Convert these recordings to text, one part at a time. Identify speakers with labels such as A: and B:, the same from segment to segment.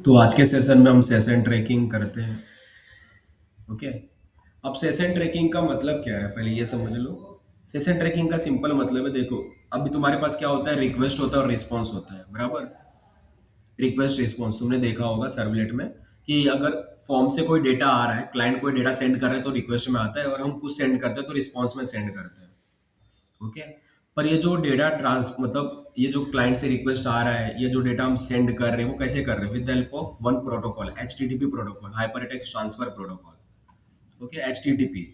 A: तो आज के सेशन में हम सेशन ट्रैकिंग करते हैं। ओके। अब सेशन ट्रैकिंग का मतलब क्या है पहले ये समझ लो। सेशन ट्रैकिंग का सिंपल मतलब है, देखो अभी तुम्हारे पास क्या होता है, रिक्वेस्ट होता है और रिस्पॉन्स होता है, बराबर। रिक्वेस्ट रिस्पॉन्स तुमने देखा होगा सर्वलेट में कि अगर फॉर्म से कोई डेटा आ रहा है, क्लाइंट कोई डेटा सेंड कर रहा है तो रिक्वेस्ट में आता है, और हम कुछ सेंड करते हैं तो रिस्पॉन्स में सेंड करते हैं। ओके। पर ये जो डेटा ट्रांस मतलब ये जो क्लाइंट से रिक्वेस्ट आ रहा है, ये जो डेटा हम सेंड कर रहे हैं वो कैसे कर रहे हैं, with the help of one protocol, HTTP protocol, hypertext transfer protocol. Okay, HTTP.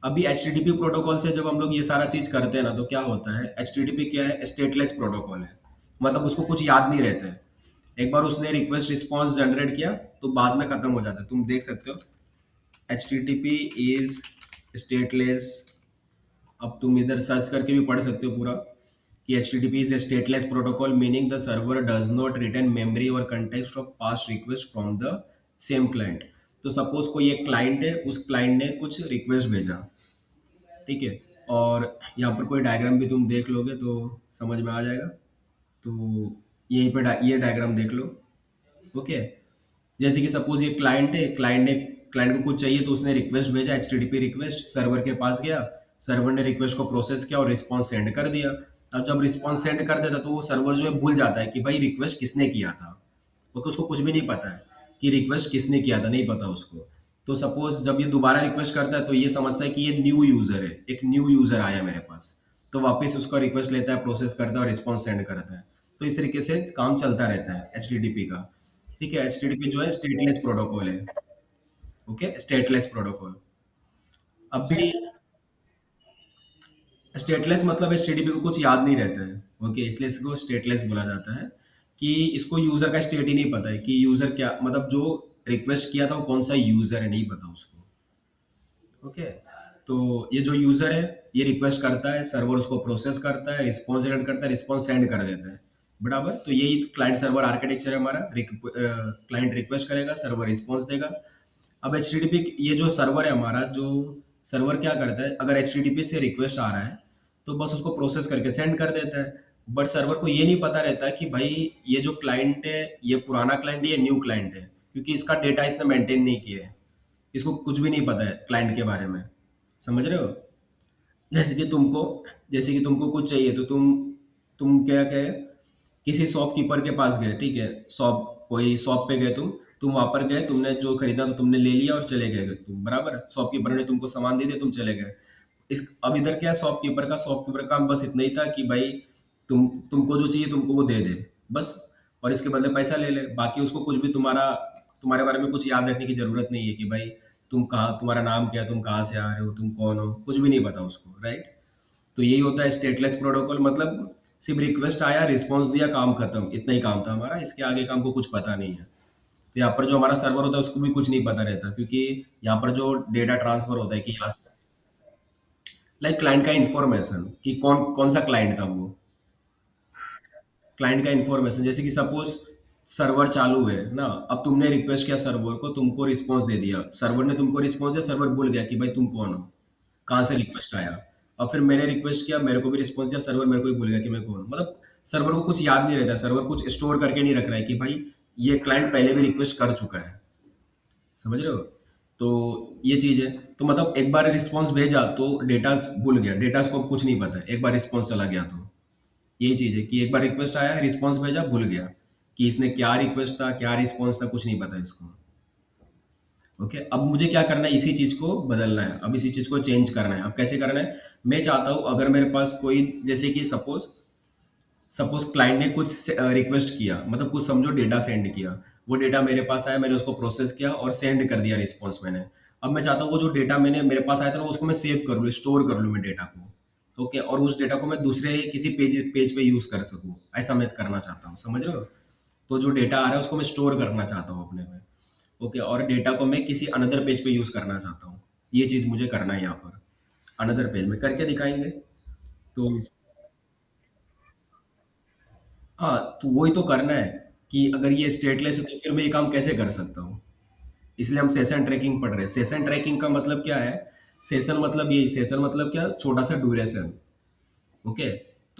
A: अभी एचटीटीपी प्रोटोकॉल से जब हम लोग ये सारा चीज करते हैं ना, तो क्या होता है, एचटीटीपी क्या है, स्टेटलेस प्रोटोकॉल है। मतलब उसको कुछ याद नहीं रहता है। एक बार उसने रिक्वेस्ट रिस्पॉन्स जनरेट किया तो बाद में खत्म हो जाता है, तुम देख सकते हो। HTTP is stateless. अब तुम इधर सर्च करके भी पढ़ सकते हो पूरा कि HTTP is a stateless protocol, meaning the server does not retain memory or context of past request from the same client। तो सपोज कोई एक क्लाइंट है, उस क्लाइंट ने कुछ रिक्वेस्ट भेजा, ठीक है। और यहाँ पर कोई डायग्राम भी तुम देख लोगे तो समझ में आ जाएगा। तो यहीं पे ये डायग्राम देख लो। ओके। जैसे कि सपोज ये क्लाइंट को कुछ चाहिए तो उसने रिक्वेस्ट भेजा, HTTP रिक्वेस्ट, सर्वर के पास गया, सर्वर ने रिक्वेस्ट को प्रोसेस किया और रिस्पॉन्स सेंड कर दिया। अब जब रिस्पॉन्स सेंड कर देता तो वो सर्वर जो है भूल जाता है कि भाई रिक्वेस्ट किसने किया था, क्योंकि उसको कुछ भी नहीं पता है कि रिक्वेस्ट किसने किया था, नहीं पता उसको। तो सपोज जब ये दोबारा रिक्वेस्ट करता है तो ये समझता है कि ये न्यू यूजर है, एक न्यू यूजर आया मेरे पास, तो वापस उसका रिक्वेस्ट लेता है, प्रोसेस करता है और रिस्पॉन्स सेंड करता है। तो इस तरीके से काम चलता रहता है HTTP का। ठीक है, HTTP जो है स्टेटलेस प्रोटोकॉल है। Okay, stateless protocol. अभी स्टेटलेस मतलब HTTP को कुछ याद नहीं रहता है। ओके, इसलिए इसको स्टेटलेस बोला जाता है कि इसको यूजर का स्टेट ही नहीं पता है कि यूजर क्या, मतलब जो रिक्वेस्ट किया था वो कौन सा यूजर है, नहीं पता उसको। ओके। तो ये जो यूजर है, ये रिक्वेस्ट करता है, सर्वर उसको प्रोसेस करता है, रिस्पॉन्स जनरेट करता है, रिस्पॉन्स सेंड कर देता है, बराबर। तो यही क्लाइंट सर्वर आर्किटेक्चर है हमारा। क्लाइंट रिक्वेस्ट करेगा, सर्वर रिस्पॉन्स देगा। अब HTTP ये जो सर्वर है हमारा, जो सर्वर क्या करता है, अगर HTTP से रिक्वेस्ट आ रहा है तो बस उसको प्रोसेस करके सेंड कर देता है। बट सर्वर को ये नहीं पता रहता कि भाई ये जो क्लाइंट है ये पुराना क्लाइंट है, ये न्यू क्लाइंट है, क्योंकि इसका डेटा इसने मेंटेन नहीं किया है। इसको कुछ भी नहीं पता है क्लाइंट के बारे में। समझ रहे हो। जैसे कि तुमको जैसे कि तुमको कुछ चाहिए तो तुम क्या कहे, किसी शॉपकीपर के पास गए, ठीक है। कोई शॉप पे गए, तुम वहां पर गए, तुमने जो खरीदा तो तुमने ले लिया और चले गए तुम, बराबर। शॉपकीपर ने तुमको सामान दे दिया, तुम चले गए। अब इधर क्या है, शॉपकीपर का बस इतना ही था कि भाई तुमको जो चाहिए तुमको वो दे दे, बस। और इसके बदले पैसा ले ले, बाकी उसको कुछ भी तुम्हारे बारे में कुछ याद रखने की जरूरत नहीं है कि भाई तुम्हारा नाम क्या है, तुम कहाँ से आ रहे हो, तुम कौन हो, कुछ भी नहीं पता उसको, राइट। तो यही होता है स्टेटलेस प्रोटोकॉल। मतलब सिर्फ रिक्वेस्ट आया, रिस्पॉन्स दिया, काम खत्म, इतना ही काम था हमारा, इसके आगे का हमको कुछ पता नहीं है। तो यहाँ पर जो हमारा सर्वर होता है उसको भी कुछ नहीं पता रहता, क्योंकि यहाँ पर जो डेटा ट्रांसफर होता है कि यहाँ से लाइक क्लाइंट का इंफॉर्मेशन कि कौन कौन सा क्लाइंट था वो। क्लाइंट का इंफॉर्मेशन, जैसे कि सपोज सर्वर चालू है ना, अब तुमने रिक्वेस्ट किया सर्वर को, तुमको रिस्पॉन्स दे दिया, सर्वर ने तुमको रिस्पॉन्स दिया, सर्वर भूल गया कि भाई तुम कौन हो, कहाँ से रिक्वेस्ट आया। और फिर मैंने रिक्वेस्ट किया, मेरे को भी रिस्पॉन्स दिया, सर्वर मेरे को भी भूल गया कि मैं कौन हूँ। मतलब सर्वर को कुछ याद नहीं रहता, सर्वर कुछ स्टोर करके नहीं रख रहा है कि भाई ये क्लाइंट पहले भी रिक्वेस्ट कर चुका है। समझ रहे हो। तो ये चीज है। तो मतलब एक बार रिस्पॉन्स भेजा तो डेटा भूल गया, डेटा को कुछ नहीं पता है, एक बार रिस्पॉन्स चला गया तो यही चीज है कि एक बार रिक्वेस्ट आया है, रिस्पॉन्स भेजा, भूल गया कि इसने क्या रिक्वेस्ट था, क्या रिस्पॉन्स था, कुछ नहीं पता इसको। ओके। अब मुझे क्या करना है, इसी चीज को बदलना है, अब इसी चीज को चेंज करना है। अब कैसे करना है, मैं चाहता हूं अगर मेरे पास कोई, जैसे कि सपोज सपोज क्लाइंट ने कुछ रिक्वेस्ट किया, मतलब कुछ समझो डेटा सेंड किया, वो डेटा मेरे पास आया, मैंने उसको प्रोसेस किया और सेंड कर दिया रिस्पॉन्स मैंने। अब मैं चाहता हूँ वो जो डेटा मैंने मेरे पास आया था ना, उसको मैं सेव कर लूँ, स्टोर कर लूँ मैं डेटा को। ओके। और उस डेटा को मैं दूसरे किसी पेज पेज पे यूज कर सकूँ, ऐसा मैं करना चाहता हूँ। समझ रहे हो। तो जो डेटा आ रहा है उसको मैं स्टोर करना चाहता हूँ अपने में। ओके। और डेटा को मैं किसी अनदर पेज पे यूज करना चाहता हूँ। ये चीज मुझे करना है यहाँ पर, अनदर पेज में करके दिखाएंगे। तो हाँ, तो वही तो करना है कि अगर ये स्टेटलेस है तो फिर मैं ये काम कैसे कर सकता हूँ। इसलिए हम सेशन ट्रैकिंग पढ़ रहे हैं। सेशन ट्रैकिंग का मतलब क्या है, सेशन मतलब छोटा सा ड्यूरेशन। ओके।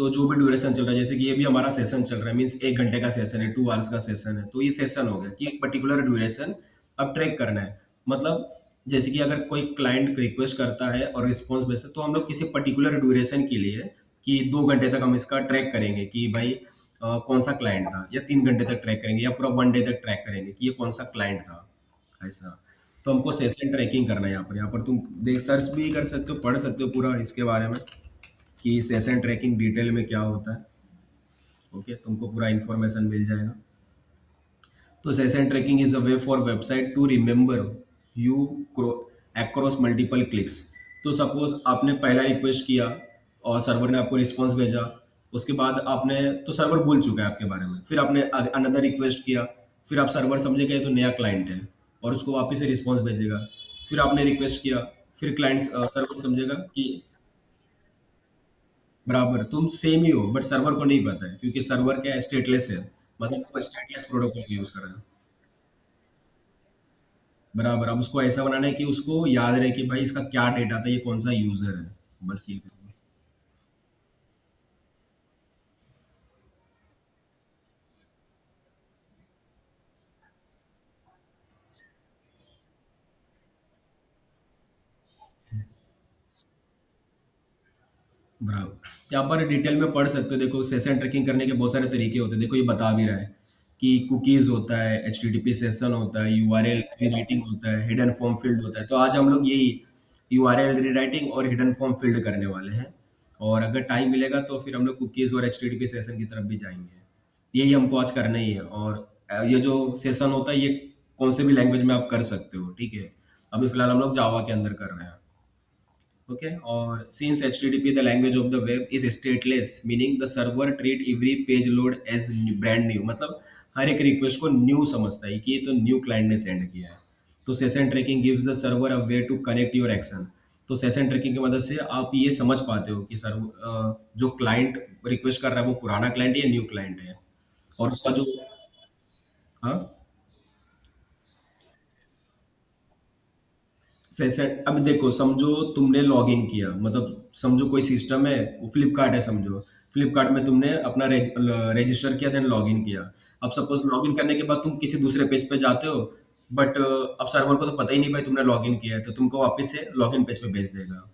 A: तो जो भी ड्यूरेशन चल रहा है, जैसे कि ये भी हमारा सेशन चल रहा है, मीन्स 1 घंटे का सेशन है, 2 आवर्स का सेशन है, तो ये सेशन हो गया कि एक पर्टिकुलर ड्यूरेशन अब ट्रैक करना है। मतलब जैसे कि अगर कोई क्लाइंट रिक्वेस्ट करता है और रिस्पॉन्स भेजता है, तो हम लोग किसी पर्टिकुलर ड्यूरेशन के लिए कि 2 घंटे तक हम इसका ट्रैक करेंगे कि भाई कौन सा क्लाइंट था, या 3 घंटे तक ट्रैक करेंगे, या पूरा 1 डे तक ट्रैक करेंगे कि ये कौन सा क्लाइंट था, ऐसा। तो हमको सेशन ट्रैकिंग करना है। यहाँ पर तुम देख सर्च भी कर सकते हो, पढ़ सकते हो पूरा इसके बारे में कि सेशन ट्रैकिंग डिटेल में क्या होता है। ओके, तुमको पूरा इन्फॉर्मेशन मिल जाएगा। तो session tracking is a way for website to remember you across multiple clicks. तो सपोज आपने पहला रिक्वेस्ट किया और सर्वर ने आपको रिस्पॉन्स भेजा, उसके बाद आपने, तो सर्वर भूल चुका है आपके बारे में, फिर आपने अनदर रिक्वेस्ट किया, फिर आप सर्वर समझेगा ये तो नया क्लाइंट है और उसको वापस से रिस्पॉन्स भेजेगा। फिर आपने रिक्वेस्ट किया, फिर क्लाइंट सर्वर समझेगा कि बराबर तुम सेम ही हो, बट सर्वर को नहीं पता है क्योंकि सर्वर क्या स्टेटलेस है, मतलब वो स्टेटलेस प्रोटोकॉल यूज कर रहा है। बराबर, अब उसको ऐसा बनाना है कि उसको याद रहे कि भाई इसका क्या डेटा था, ये कौन सा यूजर है, बस ये। बराबर, यहाँ पर डिटेल में पढ़ सकते हो। देखो सेशन ट्रैकिंग करने के बहुत सारे तरीके होते हैं, देखो ये बता भी रहा है कि कुकीज होता है, HTTP सेशन होता है, URL रीराइटिंग होता है, हिडन फॉर्म फील्ड होता है। तो आज हम लोग यही URL रीराइटिंग और हिडन फॉर्म फील्ड करने वाले हैं। और अगर टाइम मिलेगा तो फिर हम लोग कुकीज और HTTP सेशन की तरफ भी जाएंगे। यही हमको आज करना ही है। और ये जो सेशन होता है ये कौन से भी लैंग्वेज में आप कर सकते हो, ठीक है। अभी फिलहाल हम लोग जावा के अंदर कर रहे हैं। ओके, और since HTTP the language of the web is stateless, meaning the server treat every page load as brand new, मतलब हर एक रिक्वेस्ट को न्यू समझता है कि ये तो न्यू क्लाइंट ने सेंड किया है। तो session tracking gives the server a way to connect your action. तो सेशन ट्रैकिंग की मदद से आप ये समझ पाते हो कि जो क्लाइंट रिक्वेस्ट कर रहा है वो पुराना क्लाइंट है या न्यू क्लाइंट है। और उसका जो, हाँ, सेशन, अब देखो समझो तुमने लॉग इन किया, मतलब समझो कोई सिस्टम है, फ्लिपकार्ट है समझो। फ्लिपकार्ट में तुमने अपना रजिस्टर किया, देन लॉग इन किया। अब सपोज लॉग इन करने के बाद तुम किसी दूसरे पेज पे जाते हो, बट अब सर्वर को तो पता ही नहीं भाई तुमने लॉग इन किया है, तो तुमको वापस से लॉग इन पेज पे भेज देगा।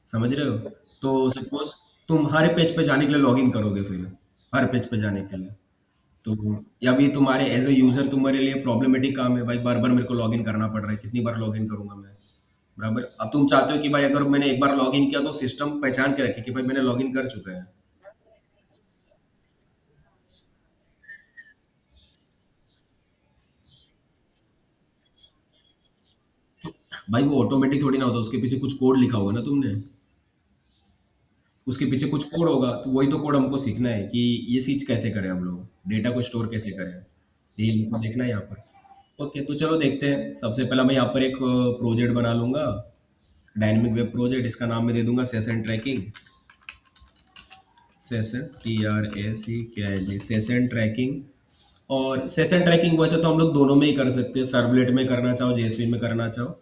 A: समझ रहे हो। तो सपोज तुम हर पेज पे जाने के लिए लॉग इन करोगे, फिर हर पेज पे जाने के लिए, तो या भी तुम्हारे एज ए यूजर तुम्हारे लिए प्रॉब्लमेटिक काम है भाई, बार बार मेरे को लॉगिन करना पड़ रहा है, कितनी बार लॉगिन करूंगा मैं। बराबर, अब तुम चाहते हो कि भाई अगर मैंने एक बार लॉगिन किया तो सिस्टम पहचान के रखे कि भाई मैंने लॉगिन कर चुका है। भाई वो ऑटोमेटिक थोड़ी ना होता, उसके पीछे कुछ कोड लिखा होगा ना तुमने, उसके पीछे कुछ कोड होगा, तो वही तो कोड हमको सीखना है कि ये चीज कैसे करें, हम लोग डेटा को स्टोर कैसे करें, यही हमको देखना है यहाँ पर। ओके, तो चलो देखते हैं। सबसे पहला मैं यहाँ पर एक प्रोजेक्ट बना लूंगा, डायनेमिक वेब प्रोजेक्ट। इसका नाम मैं दे दूंगा session trekking. Session TRACKING, session trekking. और सेशन ट्रैकिंग वैसे तो हम लोग दोनों में ही कर सकते हैं, सर्वलेट में करना चाहो, JSP में करना चाहो।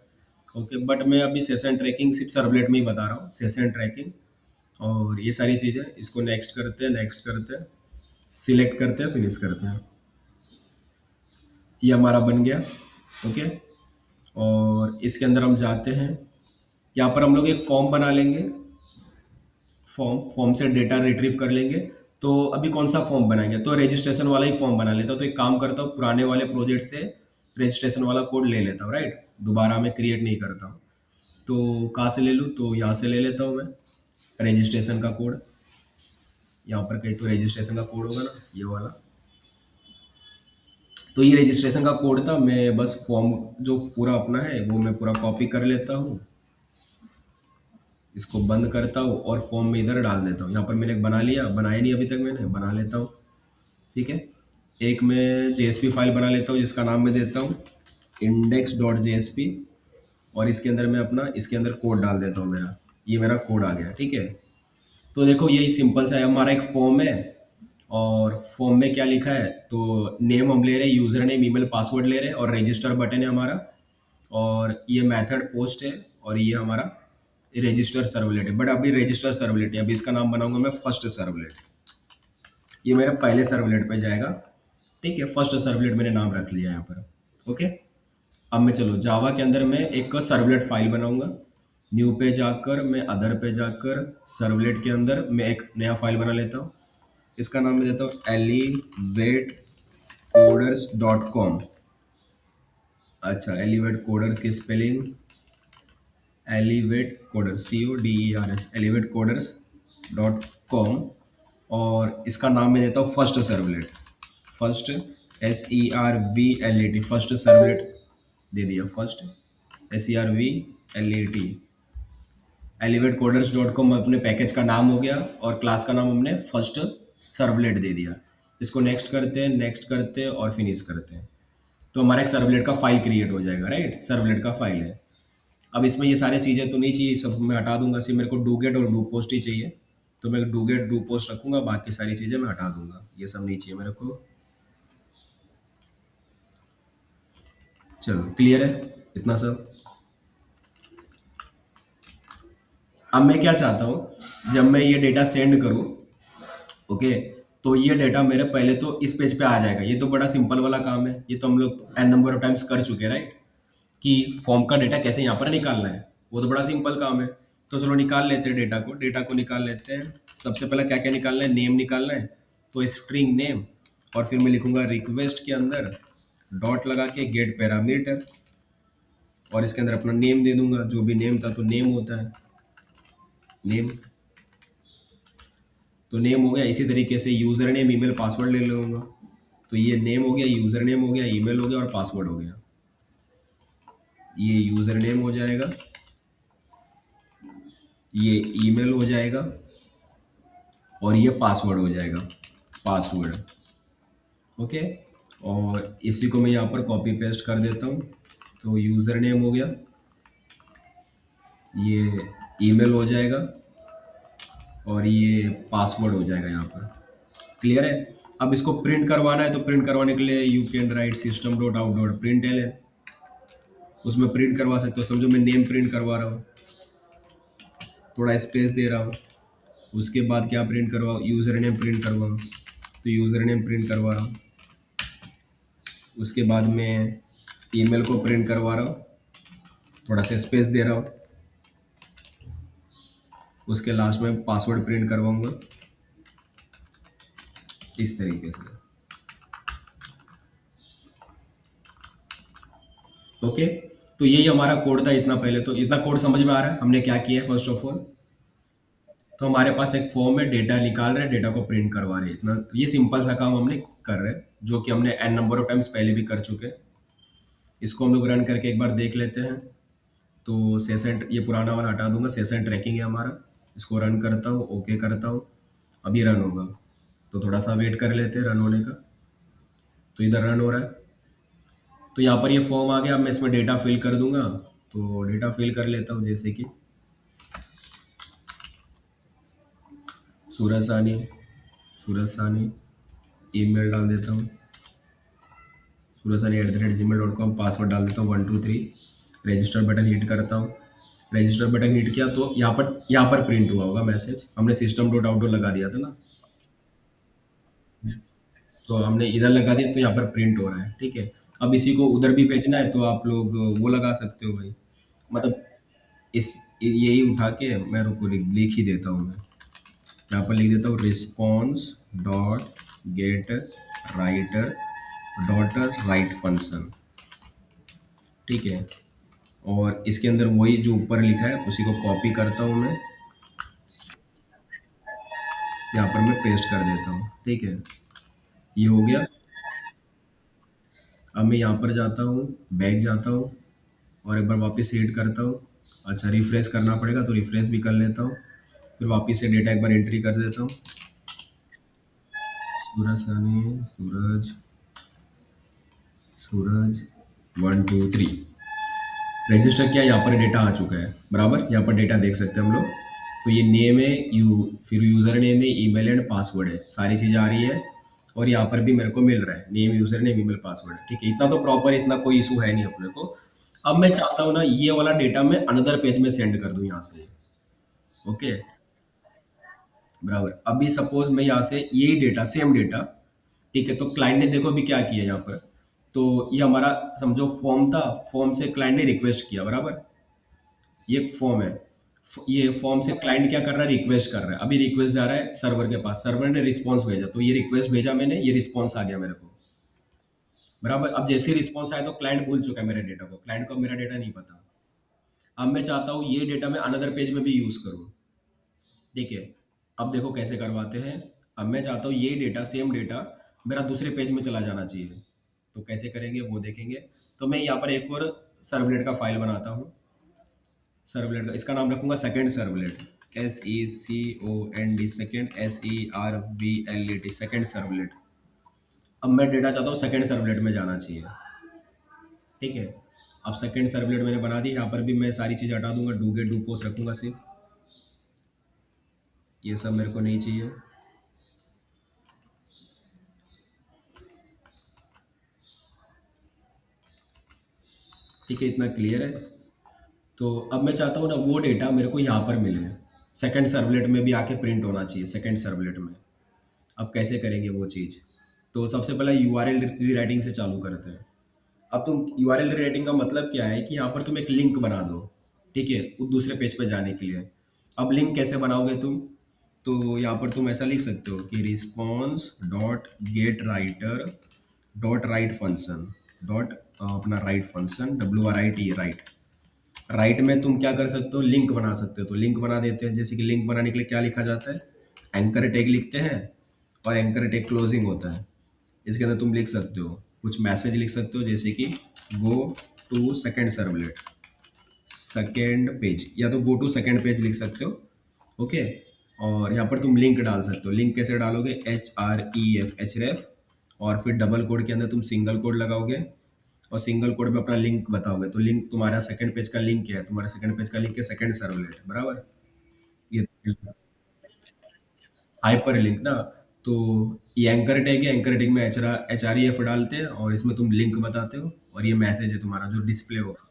A: ओके, बट मैं अभी सेशन ट्रैकिंग सिर्फ सर्वलेट में ही बता रहा हूँ, सेशन ट्रैकिंग। और ये सारी चीज़ें, इसको नेक्स्ट करते हैं, नेक्स्ट करते हैं, सिलेक्ट करते हैं, फिनिश करते हैं। ये हमारा बन गया। ओके, और इसके अंदर हम जाते हैं, यहाँ पर हम लोग एक फॉर्म बना लेंगे। फॉर्म से डेटा रिट्रीव कर लेंगे। तो अभी कौन सा फॉर्म बनाएंगे, तो रजिस्ट्रेशन वाला ही फॉर्म बना लेता हूँ। तो एक काम करता हूँ, पुराने वाले प्रोजेक्ट से रजिस्ट्रेशन वाला कोड ले लेता हूँ, राइट, दोबारा मैं क्रिएट नहीं करता हूँ। तो कहाँ से ले लूँ, तो यहाँ से ले लेता हूँ मैं रजिस्ट्रेशन का कोड। यहाँ पर कहीं तो रजिस्ट्रेशन का कोड होगा ना, ये वाला। तो ये रजिस्ट्रेशन का कोड था, मैं बस फॉर्म जो पूरा अपना है वो मैं पूरा कॉपी कर लेता हूँ, इसको बंद करता हूँ और फॉर्म में इधर डाल देता हूँ। यहाँ पर मैंने एक बना लिया, बनाया नहीं अभी तक, मैंने बना लेता हूँ। ठीक है, एक मैं JSP फाइल बना लेता हूँ जिसका नाम मैं देता हूँ index.jsp। और इसके अंदर मैं अपना, इसके अंदर कोड डाल देता हूँ मेरा, ये मेरा कोड आ गया। ठीक है, तो देखो यही सिंपल सा है, हमारा एक फॉर्म है। और फॉर्म में क्या लिखा है, तो नेम हम ले रहे हैं, यूजर नेम, ईमेल, पासवर्ड ले रहे हैं, और रजिस्टर बटन है हमारा। और ये मेथड पोस्ट है, और ये हमारा रजिस्टर सर्वलेट है, बट अभी रजिस्टर सर्वलेट है, अभी इसका नाम बनाऊंगा मैं फर्स्ट सर्वलेट। ये मेरा पहले सर्वलेट पे जाएगा। ठीक है, फर्स्ट सर्वलेट मैंने नाम रख लिया यहाँ पर। ओके, अब मैं चलो जावा के अंदर मैं एक सर्वलेट फाइल बनाऊंगा। न्यू पे जाकर मैं अदर पे जाकर सर्वलेट के अंदर मैं एक नया फाइल बना लेता हूँ। इसका नाम मैं देता हूँ elevatecoders.com। अच्छा, एलिवेट कोडर्स की spelling elevate coders CODERS elevatecoders.com। और इसका नाम मैं देता हूँ first servlet. First SERVLET, first servlet दे दिया। फर्स्ट SERVLET elevatecoders.com अपने पैकेज का नाम हो गया और क्लास का नाम हमने फर्स्ट सर्वलेट दे दिया। इसको नेक्स्ट करते हैं, नेक्स्ट करते हैं और फिनिश करते हैं, तो हमारा एक सर्वलेट का फाइल क्रिएट हो जाएगा। राइट, सर्वलेट का फाइल है। अब इसमें ये सारी चीज़ें तो नहीं चाहिए, सब मैं हटा दूंगा, सिर्फ मेरे को डूगेट और डू पोस्ट ही चाहिए। तो मैं डूगेट डू पोस्ट रखूंगा, बाकी सारी चीज़ें मैं हटा दूंगा, ये सब नहीं चाहिए मेरे को। चलो क्लियर है इतना सब। अब मैं क्या चाहता हूँ, जब मैं ये डेटा सेंड करूँ, ओके, तो ये डेटा मेरे पहले तो इस पेज पे आ जाएगा। ये तो बड़ा सिंपल वाला काम है, ये तो हम लोग एन नंबर ऑफ टाइम्स कर चुके हैं। राइट, कि फॉर्म का डेटा कैसे यहाँ पर निकालना है, वो तो बड़ा सिंपल काम है। तो चलो निकाल लेते हैं डेटा को निकाल लेते हैं। सबसे पहले क्या क्या निकालना है, नेम निकालना है, तो स्ट्रिंग नेम, और फिर मैं लिखूंगा रिक्वेस्ट के अंदर डॉट लगा के गेट पैरामीटर, और इसके अंदर अपना नेम दे दूंगा, जो भी नेम था तो नेम होता है नेम, तो नेम हो गया। इसी तरीके से यूज़र नेम ईमेल पासवर्ड ले लूँगा, तो ये नेम हो गया, यूज़र नेम हो गया, ईमेल हो गया और पासवर्ड हो गया। ये यूज़र नेम हो जाएगा, ये ईमेल हो जाएगा और ये पासवर्ड हो जाएगा, पासवर्ड। ओके, और इसी को मैं यहाँ पर कॉपी पेस्ट कर देता हूँ। तो यूज़र नेम हो गया, ये ईमेल हो जाएगा और ये पासवर्ड हो जाएगा यहाँ पर। क्लियर है। अब इसको प्रिंट करवाना है, तो प्रिंट करवाने के लिए you can write system dot out dot print L है, उसमें प्रिंट करवा सकते हो। समझो मैं नेम प्रिंट करवा रहा हूँ, थोड़ा स्पेस दे रहा हूँ। उसके बाद क्या प्रिंट करवाओ, यूज़र नेम प्रिंट करवाऊँ, तो यूज़र नेम प्रिंट करवा रहा हूँ। उसके बाद मैं ईमेल को प्रिंट करवा रहा हूँ, थोड़ा सा स्पेस दे रहा हूँ। उसके लास्ट में पासवर्ड प्रिंट करवाऊँगा इस तरीके से। ओके, तो यही हमारा कोड था। इतना पहले तो इतना कोड समझ में आ रहा है हमने क्या किया है। फर्स्ट ऑफ ऑल तो हमारे पास एक फॉर्म है, डेटा निकाल रहे हैं, डेटा को प्रिंट करवा रहे हैं। इतना ये सिंपल सा काम हमने कर रहे हैं, जो कि हमने एन नंबर ऑफ टाइम्स पहले भी कर चुके हैं। इसको हम लोग रन करके एक बार देख लेते हैं। तो सेशन, ये पुराना वाला हटा दूंगा, सेशन ट्रैकिंग है हमारा। इसको रन करता हूँ, ओके करता हूँ, अभी रन होगा। तो थोड़ा सा वेट कर लेते हैं रन होने का। तो इधर रन हो रहा है, तो यहाँ पर ये फॉर्म आ गया। अब मैं इसमें डेटा फिल कर दूंगा, तो डेटा फिल कर लेता हूँ, जैसे कि सूरज सानी, सूरज सानी ईमेल डाल देता हूँ, सूरज सानी @gmail.com, पासवर्ड डाल देता हूँ 123। रजिस्टर बटन हिट करता हूँ। रजिस्टर बटन हिट किया तो यहाँ पर प्रिंट हुआ होगा मैसेज, हमने सिस्टम डॉट आउट लगा दिया था ना, तो हमने इधर लगा दिया तो यहाँ पर प्रिंट हो रहा है। ठीक है, अब इसी को उधर भी भेजना है तो आप लोग वो लगा सकते हो भाई, मतलब इस यही उठा के मैं रुको लिख ही देता हूँ। मैं यहाँ पर लिख देता हूँ response dot get writer dot write function. ठीक है, और इसके अंदर वही जो ऊपर लिखा है उसी को कॉपी करता हूँ मैं, यहाँ पर मैं पेस्ट कर देता हूँ। ठीक है, ये हो गया। अब मैं यहाँ पर जाता हूँ, बैक जाता हूँ और एक बार वापस से हिट करता हूँ। अच्छा, रिफ्रेश करना पड़ेगा तो रिफ्रेश भी कर लेता हूँ, फिर वापस से डेटा एक बार एंट्री कर देता हूँ। सूरज सानी, सूरज सूरज 123 रजिस्टर किया, यहाँ पर डेटा आ चुका है बराबर। यहाँ पर डेटा देख सकते हैं हम लोग। तो ये नेम है, फिर यूज़र नेम है, ईमेल एंड पासवर्ड है, सारी चीज़ें आ रही है। और यहाँ पर भी मेरे को मिल रहा है name, user name, email, password. ठीक है, इतना तो प्रॉपर, इतना कोई इशू है नहीं अपने को। अब मैं चाहता हूँ ना ये वाला डेटा मैं अनदर पेज में सेंड कर दूँ यहाँ से। ओके, बराबर। अभी सपोज मैं यहाँ से यही डेटा, सेम डेटा, ठीक है, तो क्लाइंट ने देखो अभी क्या किया यहाँ पर। तो ये हमारा समझो फॉर्म था, फॉर्म से क्लाइंट ने रिक्वेस्ट किया, बराबर। ये फॉर्म है, ये फॉर्म से क्लाइंट क्या कर रहा है, रिक्वेस्ट कर रहा है। अभी रिक्वेस्ट जा रहा है सर्वर के पास, सर्वर ने रिस्पॉन्स भेजा, तो ये रिक्वेस्ट भेजा मैंने, ये रिस्पॉन्स आ गया मेरे को, बराबर। अब जैसे ही रिस्पॉन्स आया तो क्लाइंट भूल चुका है मेरे डेटा को, क्लाइंट को मेरा डेटा नहीं पता। अब मैं चाहता हूँ ये डेटा मैं अनदर पेज में भी यूज करूँ, ठीक है। अब देखो कैसे करवाते हैं। अब मैं चाहता हूँ ये डेटा, सेम डेटा मेरा दूसरे पेज में चला जाना चाहिए, तो कैसे करेंगे वो देखेंगे। तो मैं यहाँ पर एक और सर्वलेट का फाइल बनाता हूँ, सर्वलेट का, इसका नाम रखूंगा second servlet, SECOND, second, SERVLET, second servlet. अब मैं डेटा चाहता हूँ सेकेंड सर्वलेट में जाना चाहिए, ठीक है। अब सेकेंड सर्वलेट मैंने बना दी, यहाँ पर भी मैं सारी चीज़ हटा दूंगा, डू गेट डू पोस्ट रखूंगा सिर्फ, ये सब मेरे को नहीं चाहिए, ठीक है, इतना क्लियर है। तो अब मैं चाहता हूँ ना वो डेटा मेरे को यहाँ पर मिले, सेकंड सर्वलेट में भी आके प्रिंट होना चाहिए, सेकंड सर्वलेट में। अब कैसे करेंगे वो चीज़। तो सबसे पहले यूआरएल रीराइटिंग से चालू करते हैं। अब तुम यूआरएल रीराइटिंग का मतलब क्या है कि यहाँ पर तुम एक लिंक बना दो, ठीक है, वो दूसरे पेज पे जाने के लिए। अब लिंक कैसे बनाओगे तुम, तो यहाँ पर तुम ऐसा लिख सकते हो कि response dot get writer dot write function dot अपना write function, WRIT, write. Write में तुम क्या कर सकते हो, लिंक बना सकते हो। तो लिंक बना देते हैं, जैसे कि लिंक बनाने के लिए क्या लिखा जाता है, एंकर टैग लिखते हैं, और एंकर टैग क्लोजिंग होता है। इसके अंदर तुम लिख सकते हो कुछ मैसेज, लिख सकते हो जैसे कि go to second servlet, second page, या तो गो टू सेकेंड पेज लिख सकते हो, ओके। और यहाँ पर तुम लिंक डाल सकते हो। लिंक कैसे डालोगे, HREF और फिर डबल कोड के अंदर तुम सिंगल कोड लगाओगे, और सिंगल कोड में अपना लिंक बताओगे। तो लिंक तुम्हारा सेकंड पेज का लिंक क्या है, तुम्हारा सेकंड पेज का लिंक है सेकंड सर्वलेट, बराबर। ये हाइपर लिंक ना, तो ये एंकर टैग है, एंकर टैग में HREF डालते हैं, और इसमें तुम लिंक बताते हो, और ये मैसेज है तुम्हारा जो डिस्प्ले होगा।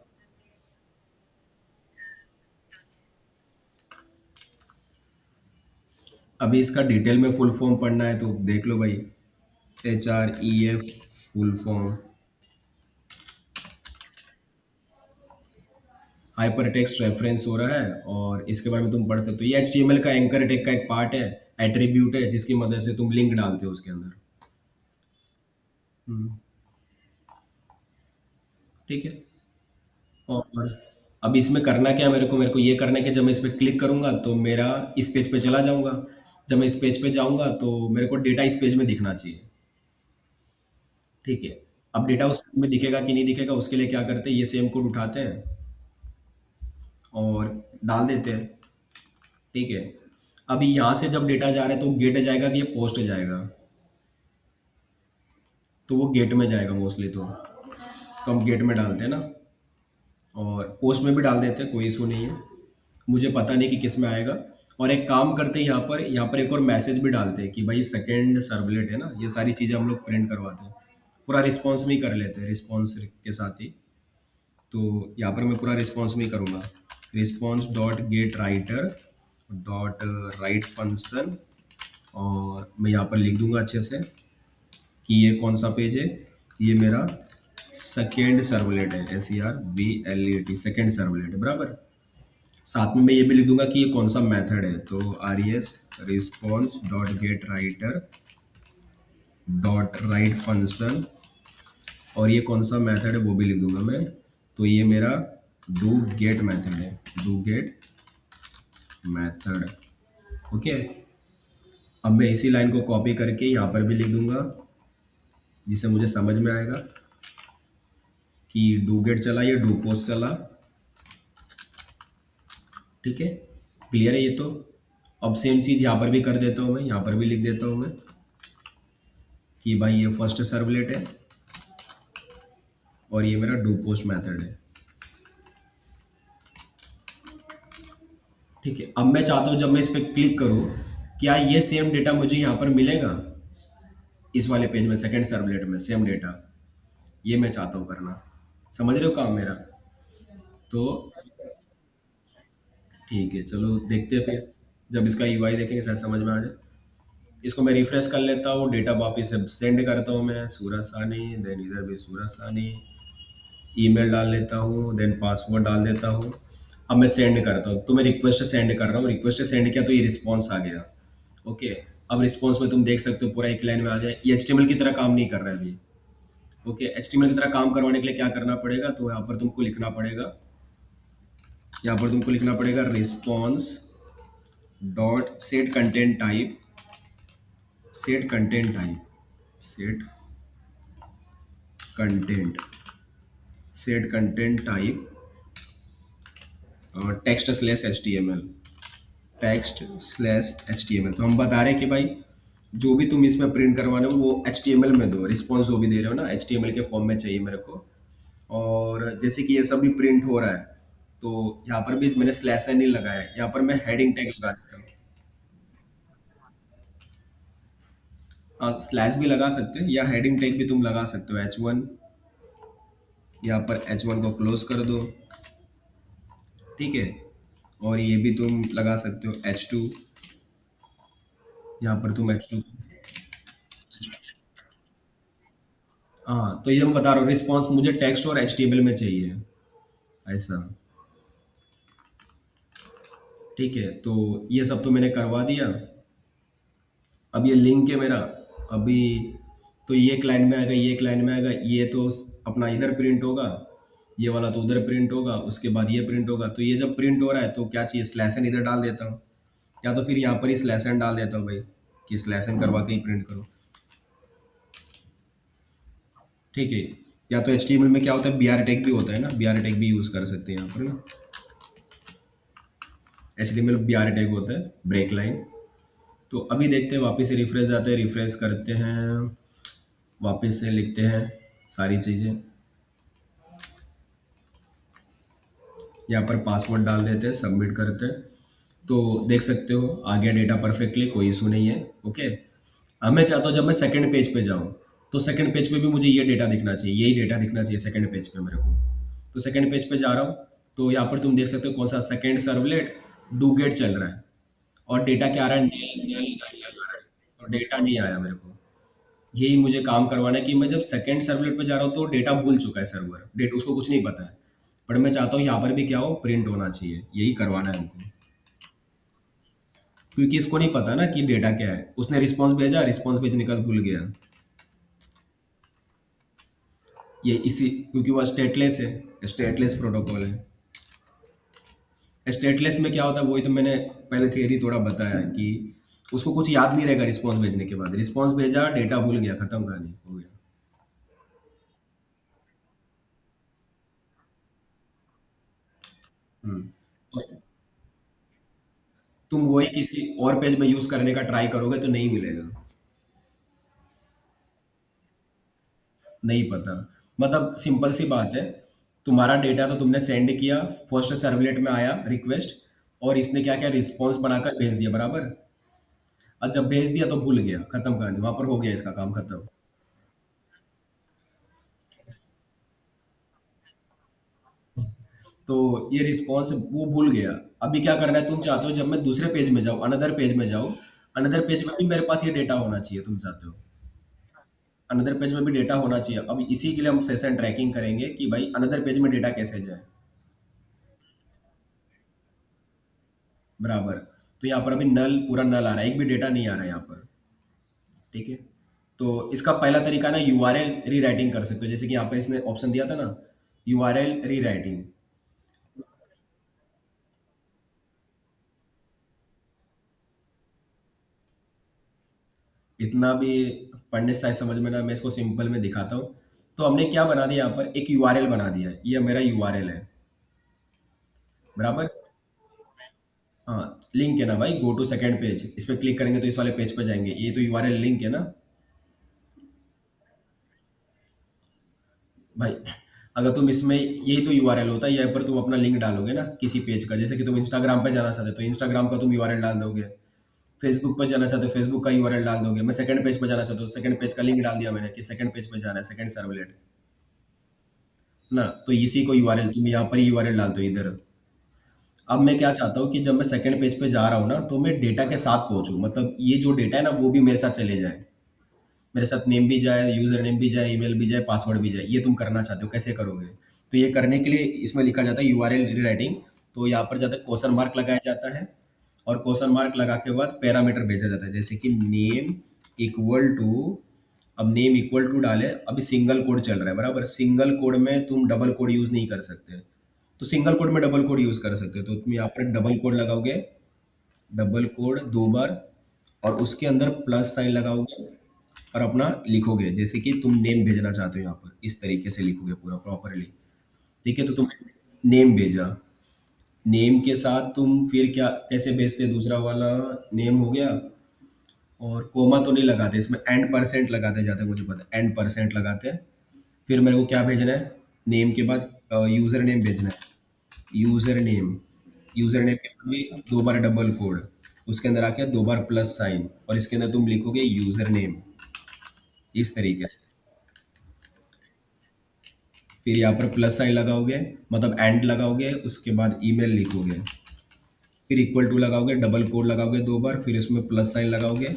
A: अभी इसका डिटेल में फुल फॉर्म पढ़ना है तो देख लो भाई, HREF full form, hyper text reference हो रहा है, और इसके बारे में तुम पढ़ सकते हो। ये HTML का एंकर टैग का एक पार्ट है, एट्रीब्यूट है, जिसकी मदद से तुम लिंक डालते हो उसके अंदर। हम्म, ठीक है। और अब इसमें करना क्या है मेरे को ये करना है कि जब मैं इस पर क्लिक करूंगा तो मेरा इस पेज पे चला जाऊंगा। जब मैं इस पेज पे जाऊंगा तो मेरे को डेटा इस पेज में दिखना चाहिए, ठीक है। अब डेटा उस पेज में दिखेगा कि नहीं दिखेगा, उसके लिए क्या करते हैं, ये सेम कोड उठाते हैं और डाल देते हैं, ठीक है। अभी यहाँ से जब डेटा जा रहा है तो गेट जाएगा कि ये पोस्ट जाएगा, तो वो गेट में जाएगा मोस्टली। तो हम गेट में डालते हैं ना, और पोस्ट में भी डाल देते हैं, कोई इशू नहीं है। मुझे पता नहीं कि किस में आएगा। और एक काम करते हैं, यहाँ पर एक और मैसेज भी डालते हैं कि भाई सेकंड सर्वलेट है ना, ये सारी चीज़ें हम लोग प्रिंट करवाते हैं। पूरा रिस्पॉन्स में ही कर लेते हैं, रिस्पॉन्स के साथ ही। तो यहाँ पर मैं पूरा रिस्पॉन्स में ही करूँगा, response dot get writer dot write function, और मैं यहाँ पर लिख दूंगा अच्छे से कि ये कौन सा पेज है, ये मेरा सेकेंड सर्वलेट है, SERVLET, सेकेंड सर्वलेट है, बराबर। साथ में मैं ये भी लिख दूंगा कि ये कौन सा मेथड है, तो RES response dot get writer dot write function, और ये कौन सा मेथड है वो भी लिख दूंगा मैं। तो ये मेरा डू गेट मेथड है, डू गेट मेथड, ओके। अब मैं इसी लाइन को कॉपी करके यहाँ पर भी लिख दूंगा, जिससे मुझे समझ में आएगा कि डू गेट चला, ये डू पोस्ट चला, ठीक है। क्लियर है ये तो। अब सेम चीज़ यहाँ पर भी कर देता हूँ मैं, यहाँ पर भी लिख देता हूँ मैं कि भाई ये फर्स्ट सर्वलेट है, और ये मेरा डू पोस्ट मेथड है, ठीक है। अब मैं चाहता हूँ जब मैं इस पर क्लिक करूँ, क्या ये सेम डेटा मुझे यहाँ पर मिलेगा, इस वाले पेज में सेकंड सर्वलेट में सेम डेटा, ये मैं चाहता हूँ करना। समझ रहे हो काम मेरा। तो ठीक है, चलो देखते हैं फिर। जब इसका यूआई देखेंगे शायद समझ में आ जाए। इसको मैं रिफ्रेश कर लेता हूँ, डेटा वापस से सेंड करता हूँ मैं, सूरज सानी, देन इधर भी सूरज सानी, ईमेल डाल लेता हूँ, देन पासवर्ड डाल देता हूँ। अब मैं सेंड करता हूँ, तो मैं रिक्वेस्ट सेंड कर रहा हूँ, रिक्वेस्ट सेंड किया तो ये रिस्पॉन्स आ गया। ओके। अब रिस्पॉन्स में तुम देख सकते हो पूरा एक लाइन में आ गया। ये एचटीएमएल की तरह काम नहीं कर रहा है अभी। ओके, एचटीएमएल की तरह काम करवाने के लिए क्या करना पड़ेगा, तो यहाँ पर तुमको लिखना पड़ेगा, यहाँ पर तुमको लिखना पड़ेगा response dot set content type, set content type, set content, set content type text slash H T M L, text slash H T M L. तो हम बता रहे हैं कि भाई जो भी तुम इसमें प्रिंट करवाने हो वो एच टी एम एल में दो, रिस्पॉन्स जो भी दे रहे हो ना एच टी एम एल के फॉर्म में चाहिए मेरे को। और जैसे कि ये सब भी प्रिंट हो रहा है, तो यहाँ पर भी मैंने स्लैश एन नहीं लगाया है, यहाँ पर मैं हेडिंग टैग लगा देता हूँ। हाँ, स्लैश भी लगा सकते हैं या हेडिंग टैग भी तुम लगा सकते हो, एच वन। यहाँ पर एच वन को क्लोज कर दो। ठीक है। और ये भी तुम लगा सकते हो एच टू, यहाँ पर तुम एच टू। हाँ, तो ये मैं बता रहा हूँ रिस्पॉन्स मुझे टेक्स्ट और एच टी एम एल में चाहिए, ऐसा। ठीक है, तो ये सब तो मैंने करवा दिया। अब ये लिंक है मेरा, अभी तो ये एक लाइन में आएगा, ये एक लाइन में आएगा, ये तो अपना इधर प्रिंट होगा, ये वाला तो उधर प्रिंट होगा, उसके बाद ये प्रिंट होगा। तो ये जब प्रिंट हो रहा है तो क्या चाहिए, स्लैशन इधर डाल देता हूँ, या तो फिर यहाँ पर ही स्लैशन डाल देता हूँ भाई, कि स्लैशन करवा के ही प्रिंट करो। ठीक है। या तो एच में क्या होता है, बी आर टैग भी होता है ना, बी आर टैग भी यूज़ कर सकते हैं यहाँ पर ना। एच डी में बी आर टैग होता है, ब्रेक लाइन। तो अभी देखते हैं, वापस से रिफ्रेश आते हैं, रिफ्रेश करते हैं, वापस से लिखते हैं सारी चीज़ें, यहाँ पर पासवर्ड डाल देते हैं, सबमिट करते हैं। तो देख सकते हो आ गया डेटा परफेक्टली, कोई इशू नहीं है। ओके। अब मैं चाहता हूँ जब मैं सेकंड पेज पे जाऊँ, तो सेकंड पेज पे भी मुझे ये डेटा दिखना चाहिए, यही डेटा दिखना चाहिए सेकंड पेज पे मेरे को। तो सेकंड पेज पे जा रहा हूँ, तो यहाँ पर तुम देख सकते हो कौन सा सेकंड सर्वलेट डू गेट चल रहा है, और डेटा क्या आ रहा है, नल नल नल नल आ रहा है, और डेटा नहीं आया मेरे को। यही मुझे काम करवाना है कि मैं जब सेकंड सर्वलेट पे जा रहा हूँ तो डेटा भूल चुका है सर्वर, डेट उसको कुछ नहीं पता है। पर मैं चाहता हूँ यहाँ पर भी क्या हो, प्रिंट होना चाहिए, यही करवाना है हमको। क्योंकि इसको नहीं पता ना कि डेटा क्या है, उसने रिस्पॉन्स भेजा, रिस्पॉन्स भेजने का भूल गया। ये इसी, क्योंकि वो स्टेटलेस है, स्टेटलेस प्रोटोकॉल है। स्टेटलेस में क्या होता है, वही तो मैंने पहले थियरी थोड़ा बताया कि उसको कुछ याद नहीं रहेगा रिस्पॉन्स भेजने के बाद, रिस्पॉन्स भेजा, डेटा भूल गया, खत्म, कहानी हो गया। हम्म। और तुम वही किसी और पेज में यूज करने का ट्राई करोगे तो नहीं मिलेगा। नहीं पता, मतलब सिंपल सी बात है, तुम्हारा डेटा तो तुमने सेंड किया, फर्स्ट सर्वलेट में आया रिक्वेस्ट, और इसने क्या किया, रिस्पॉन्स बनाकर भेज दिया बराबर। और जब भेज दिया तो भूल गया, खत्म, कहानी वहां पर हो गया, इसका काम खत्म। तो ये रिस्पॉन्स वो भूल गया। अभी क्या करना है, तुम चाहते हो जब मैं दूसरे पेज में जाऊँ, अनदर पेज में जाऊँ, अनदर पेज में भी मेरे पास ये डेटा होना चाहिए, तुम चाहते हो अनदर पेज में भी डेटा होना चाहिए। अब इसी के लिए हम सेशन ट्रैकिंग करेंगे कि भाई अनदर पेज में डेटा कैसे जाए, बराबर। तो यहाँ पर अभी नल, पूरा नल आ रहा है, एक भी डेटा नहीं आ रहा है यहाँ पर। ठीक है। तो इसका पहला तरीका ना, यूआरएल रीराइटिंग कर सकते हो, जैसे कि यहाँ पर इसने ऑप्शन दिया था ना, यूआरएल रीराइटिंग। इतना भी पढ़ने से शायद समझ में ना, मैं इसको सिंपल में दिखाता हूँ। तो हमने क्या बना दिया, यहाँ पर एक यूआरएल बना दिया है, ये मेरा यूआरएल है, बराबर। हाँ, लिंक है ना भाई, गो टू सेकंड पेज, इस पर क्लिक करेंगे तो इस वाले पेज पर जाएंगे, ये तो यूआरएल लिंक है ना भाई। अगर तुम इसमें, यही तो यूआरएल होता है, यहाँ पर तुम अपना लिंक डालोगे ना किसी पेज का, जैसे कि तुम इंस्टाग्राम पे जाना चाहते हो तो इंस्टाग्राम का तुम यूआरएल डाल दोगे, फेसबुक पर जाना चाहते हो फेसबुक का यूआरएल डाल दोगे, मैं सेकंड पेज पर जाना चाहता हूँ, सेकंड पेज का लिंक डाल दिया मैंने कि सेकंड पेज पर जाना है, सेकंड सर्वलेट ना। तो इसी को यूआरएल तुम यहाँ पर ही यूआरएल डाल दो इधर। अब मैं क्या चाहता हूँ कि जब मैं सेकंड पेज पे जा रहा हूँ ना, तो मैं डेटा के साथ पहुँचूँ, मतलब ये जो डेटा है ना वो भी मेरे साथ चले जाए, मेरे साथ नेम भी जाए, यूजर नेम भी जाए, ईमेल भी जाए, पासवर्ड भी जाए। ये तुम करना चाहते हो, कैसे करोगे? तो ये करने के लिए इसमें लिखा जाता है यूआरएल रीराइटिंग। तो यहाँ पर जाता है क्वेश्चन मार्क लगाया जाता है, और क्वेश्चन मार्क लगा के बाद पैरामीटर भेजा जाता है, जैसे कि नेम इक्वल टू, अब नेम इक्वल टू डाले, अभी सिंगल कोड चल रहा है बराबर, सिंगल कोड में तुम डबल कोड यूज नहीं कर सकते, तो सिंगल कोड में डबल कोड यूज कर सकते हो, तो तुम यहाँ पर डबल कोड लगाओगे, डबल कोड दो बार, और उसके अंदर प्लस साइन लगाओगे, और अपना लिखोगे, जैसे कि तुम नेम भेजना चाहते हो, यहाँ पर इस तरीके से लिखोगे पूरा प्रॉपरली। ठीक है, तो तुम नेम भेजा, नेम के साथ तुम फिर क्या कैसे भेजते, दूसरा वाला नेम हो गया, और कोमा तो नहीं लगाते इसमें, एंड परसेंट लगाते जाते हैं, मुझे पता है एंड परसेंट लगाते हैं। फिर मेरे को क्या भेजना है, नेम के बाद यूजर नेम भेजना है, यूजर नेम, यूजर नेम के बाद भी दो बार डबल कोड, उसके अंदर आके दो बार प्लस साइन, और इसके अंदर तुम लिखोगे यूजर नेम, इस तरीके से। फिर यहाँ पर प्लस साइन लगाओगे, मतलब एंड लगाओगे, उसके बाद ईमेल लिखोगे, फिर इक्वल टू लगाओगे, डबल कोड लगाओगे दो बार, फिर इसमें प्लस साइन लगाओगे,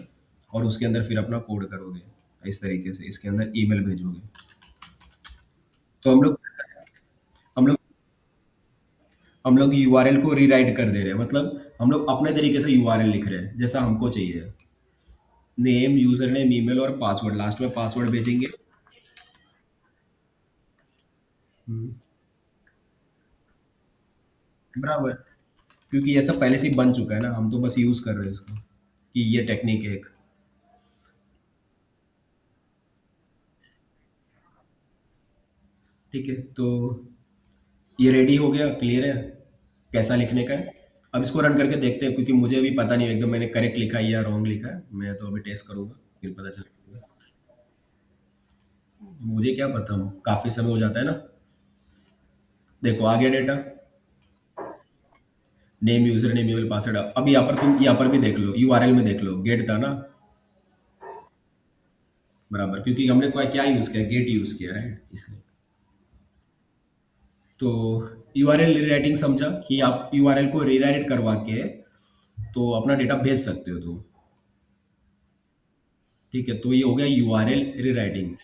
A: और उसके अंदर फिर अपना कोड करोगे, इस तरीके से इसके अंदर ईमेल भेजोगे। तो हम लोग हम लोग यूआरएल को रीराइट कर दे रहे हैं, मतलब हम लोग अपने तरीके से यूआरएल लिख रहे हैं जैसा हमको चाहिए, नेम, यूजर नेम, ईमेल और पासवर्ड, लास्ट में पासवर्ड भेजेंगे। हम्म, बराबर, क्योंकि ये सब पहले से ही बन चुका है ना, हम तो बस यूज कर रहे हैं इसको, कि ये टेक्निक है एक। ठीक है, तो ये रेडी हो गया, क्लियर है कैसा लिखने का है। अब इसको रन करके देखते हैं, क्योंकि मुझे भी पता नहीं एकदम मैंने करेक्ट लिखा है या रॉन्ग लिखा है, मैं तो अभी टेस्ट करूंगा, फिर पता चलेगा। मुझे क्या पता, काफी समय हो जाता है ना। देखो आ गया data, name, user name, email, password. अब यहाँ पर तुम यहाँ पर भी देख लो, यूआरएल में देख लो, गेट था ना, बराबर, क्योंकि हमने कोई क्या यूज किया, गेट यूज किया है इसलिए। तो यूआरएल रीराइटिंग समझा कि आप यूआरएल को रीराइट करवा के तो अपना डेटा भेज सकते हो तुम। ठीक है, तो ये हो गया यूआरएल रीराइटिंग।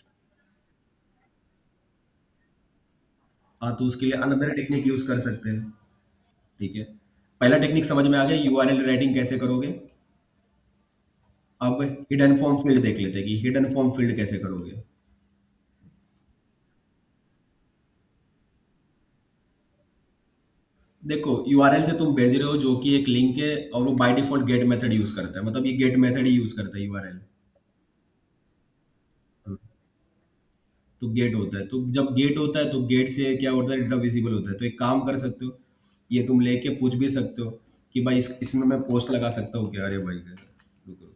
A: हाँ, तो उसके लिए अनदर टेक्निक यूज कर सकते हैं। ठीक है, पहला टेक्निक समझ में आ गया, यूआरएल राइटिंग कैसे करोगे। अब हिडन फॉर्म फील्ड देख लेते हैं कि हिडन फॉर्म फील्ड कैसे करोगे। देखो, यूआरएल से तुम भेज रहे हो जो कि एक लिंक है, और वो by default get method use करता है, मतलब ये गेट मेथड ही यूज करता है यूआरएल। तो गेट होता है, तो जब गेट होता है तो गेट से क्या होता है, डेटा विजिबल होता है। तो एक काम कर सकते हो, ये तुम लेके पूछ भी सकते हो कि भाई इसमें मैं पोस्ट लगा सकता हूँ क्या, अरे भाई रुको,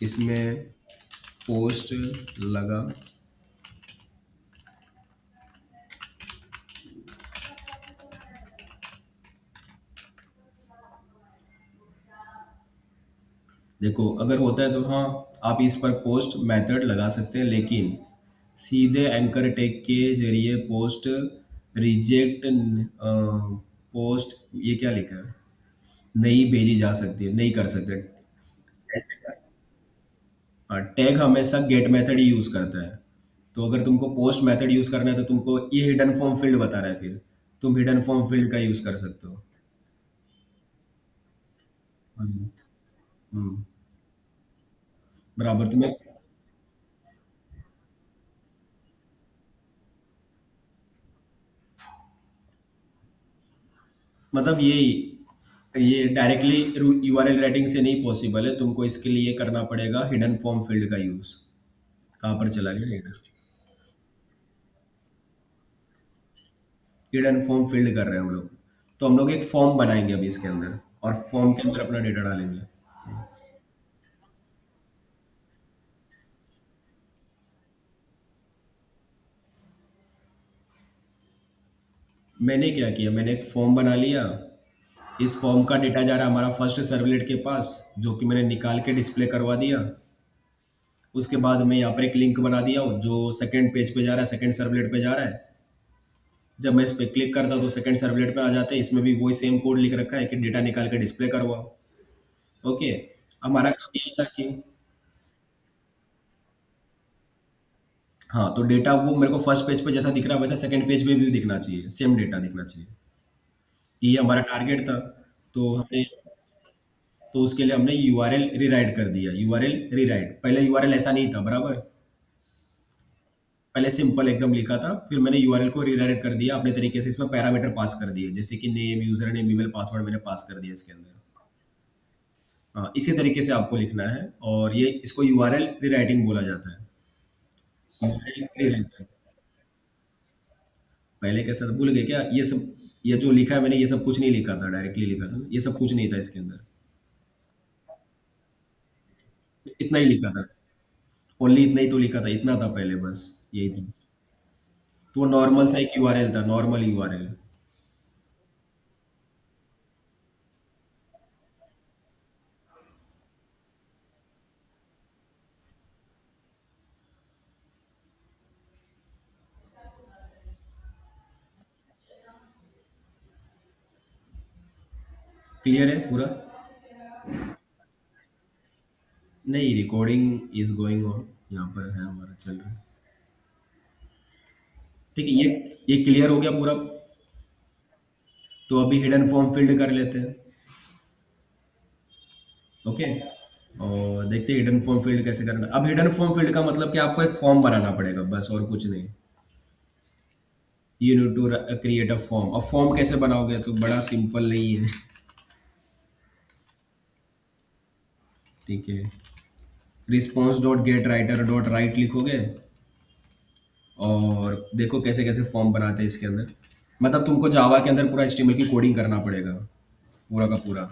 A: इसमें पोस्ट लगा। देखो अगर होता है तो हाँ, आप इस पर पोस्ट मेथड लगा सकते हैं, लेकिन सीधे एंकर टैग के जरिए पोस्ट रिजेक्ट, पोस्ट, ये क्या लिखा है, नहीं भेजी जा सकती है, नहीं कर सकते। टैग हमेशा गेट मेथड ही यूज करता है। तो अगर तुमको पोस्ट मेथड यूज करना है तो तुमको ये हिडन फॉर्म फील्ड बता रहा है, फिर तुम हिडन फॉर्म फील्ड का यूज कर सकते हो। हम्म, हम्म, बराबर, तुम्हें मतलब ये डायरेक्टली यूआरएल राइटिंग से नहीं पॉसिबल है, तुमको इसके लिए करना पड़ेगा हिडन फॉर्म फील्ड का यूज। कहाँ पर चला गया हिडन, हिडन फॉर्म फील्ड कर रहे हैं हम लोग। तो हम लोग एक फॉर्म बनाएंगे अभी इसके अंदर, और फॉर्म के अंदर अपना डेटा डालेंगे। मैंने क्या किया, मैंने एक फॉर्म बना लिया, इस फॉर्म का डेटा जा रहा है हमारा फर्स्ट सर्वलेट के पास, जो कि मैंने निकाल के डिस्प्ले करवा दिया। उसके बाद मैं यहाँ पर एक लिंक बना दिया हूँ जो सेकंड पेज पे जा रहा है, सेकंड सर्वलेट पे जा रहा है। जब मैं इस पे क्लिक करता हूँ तो सेकंड सर्वलेट पे आ जाते हैं। इसमें भी वही सेम कोड लिख रखा है कि डेटा निकाल के डिस्प्ले करवाओ। ओके। हमारा काम ये था कि हाँ, तो डेटा वो मेरे को फर्स्ट पेज पे जैसा दिख रहा है वैसा सेकंड पेज पे भी दिखना चाहिए, सेम डेटा दिखना चाहिए। ये हमारा टारगेट था। तो हमने तो उसके लिए हमने यूआरएल रीराइट कर दिया। यूआरएल रीराइट, पहले यूआरएल ऐसा नहीं था बराबर। पहले सिंपल एकदम लिखा था, फिर मैंने यूआरएल को रीराइट कर दिया अपने तरीके से। इसमें पैरामीटर पास कर दिए जैसे कि name, user name, email, password मैंने पास कर दिया इसके अंदर। हाँ, इसी तरीके से आपको लिखना है और ये इसको यूआरएल रीराइटिंग बोला जाता है। URL rewrite. पहले कैसा था भूल गए क्या? ये सब, ये जो लिखा है मैंने ये सब कुछ नहीं लिखा था, डायरेक्टली लिखा था, ये सब कुछ नहीं था इसके अंदर। इतना ही लिखा था, ओनली इतना ही तो लिखा था, इतना था पहले बस, यही था। तो नॉर्मल सा एक यूआरएल था, नॉर्मल यूआरएल। क्लियर है पूरा? नहीं, रिकॉर्डिंग इज गोइंग ऑन, यहाँ पर है हमारा चल रहा है। ठीक है, ये क्लियर हो गया पूरा। तो अभी हिडन फॉर्म फिल्ड कर लेते हैं। ओके। और देखते हैं हिडन फॉर्म फील्ड कैसे करना है। अब हिडन फॉर्म फील्ड का मतलब कि आपको एक फॉर्म बनाना पड़ेगा बस, और कुछ नहीं। You need to create a form. अब फॉर्म कैसे बनाओगे? तो बड़ा सिंपल नहीं है। ठीक है, response dot get writer dot write लिखोगे और देखो कैसे कैसे फॉर्म बनाते हैं इसके अंदर। मतलब तुमको जावा के अंदर पूरा एचटीएमएल की कोडिंग करना पड़ेगा, पूरा का पूरा।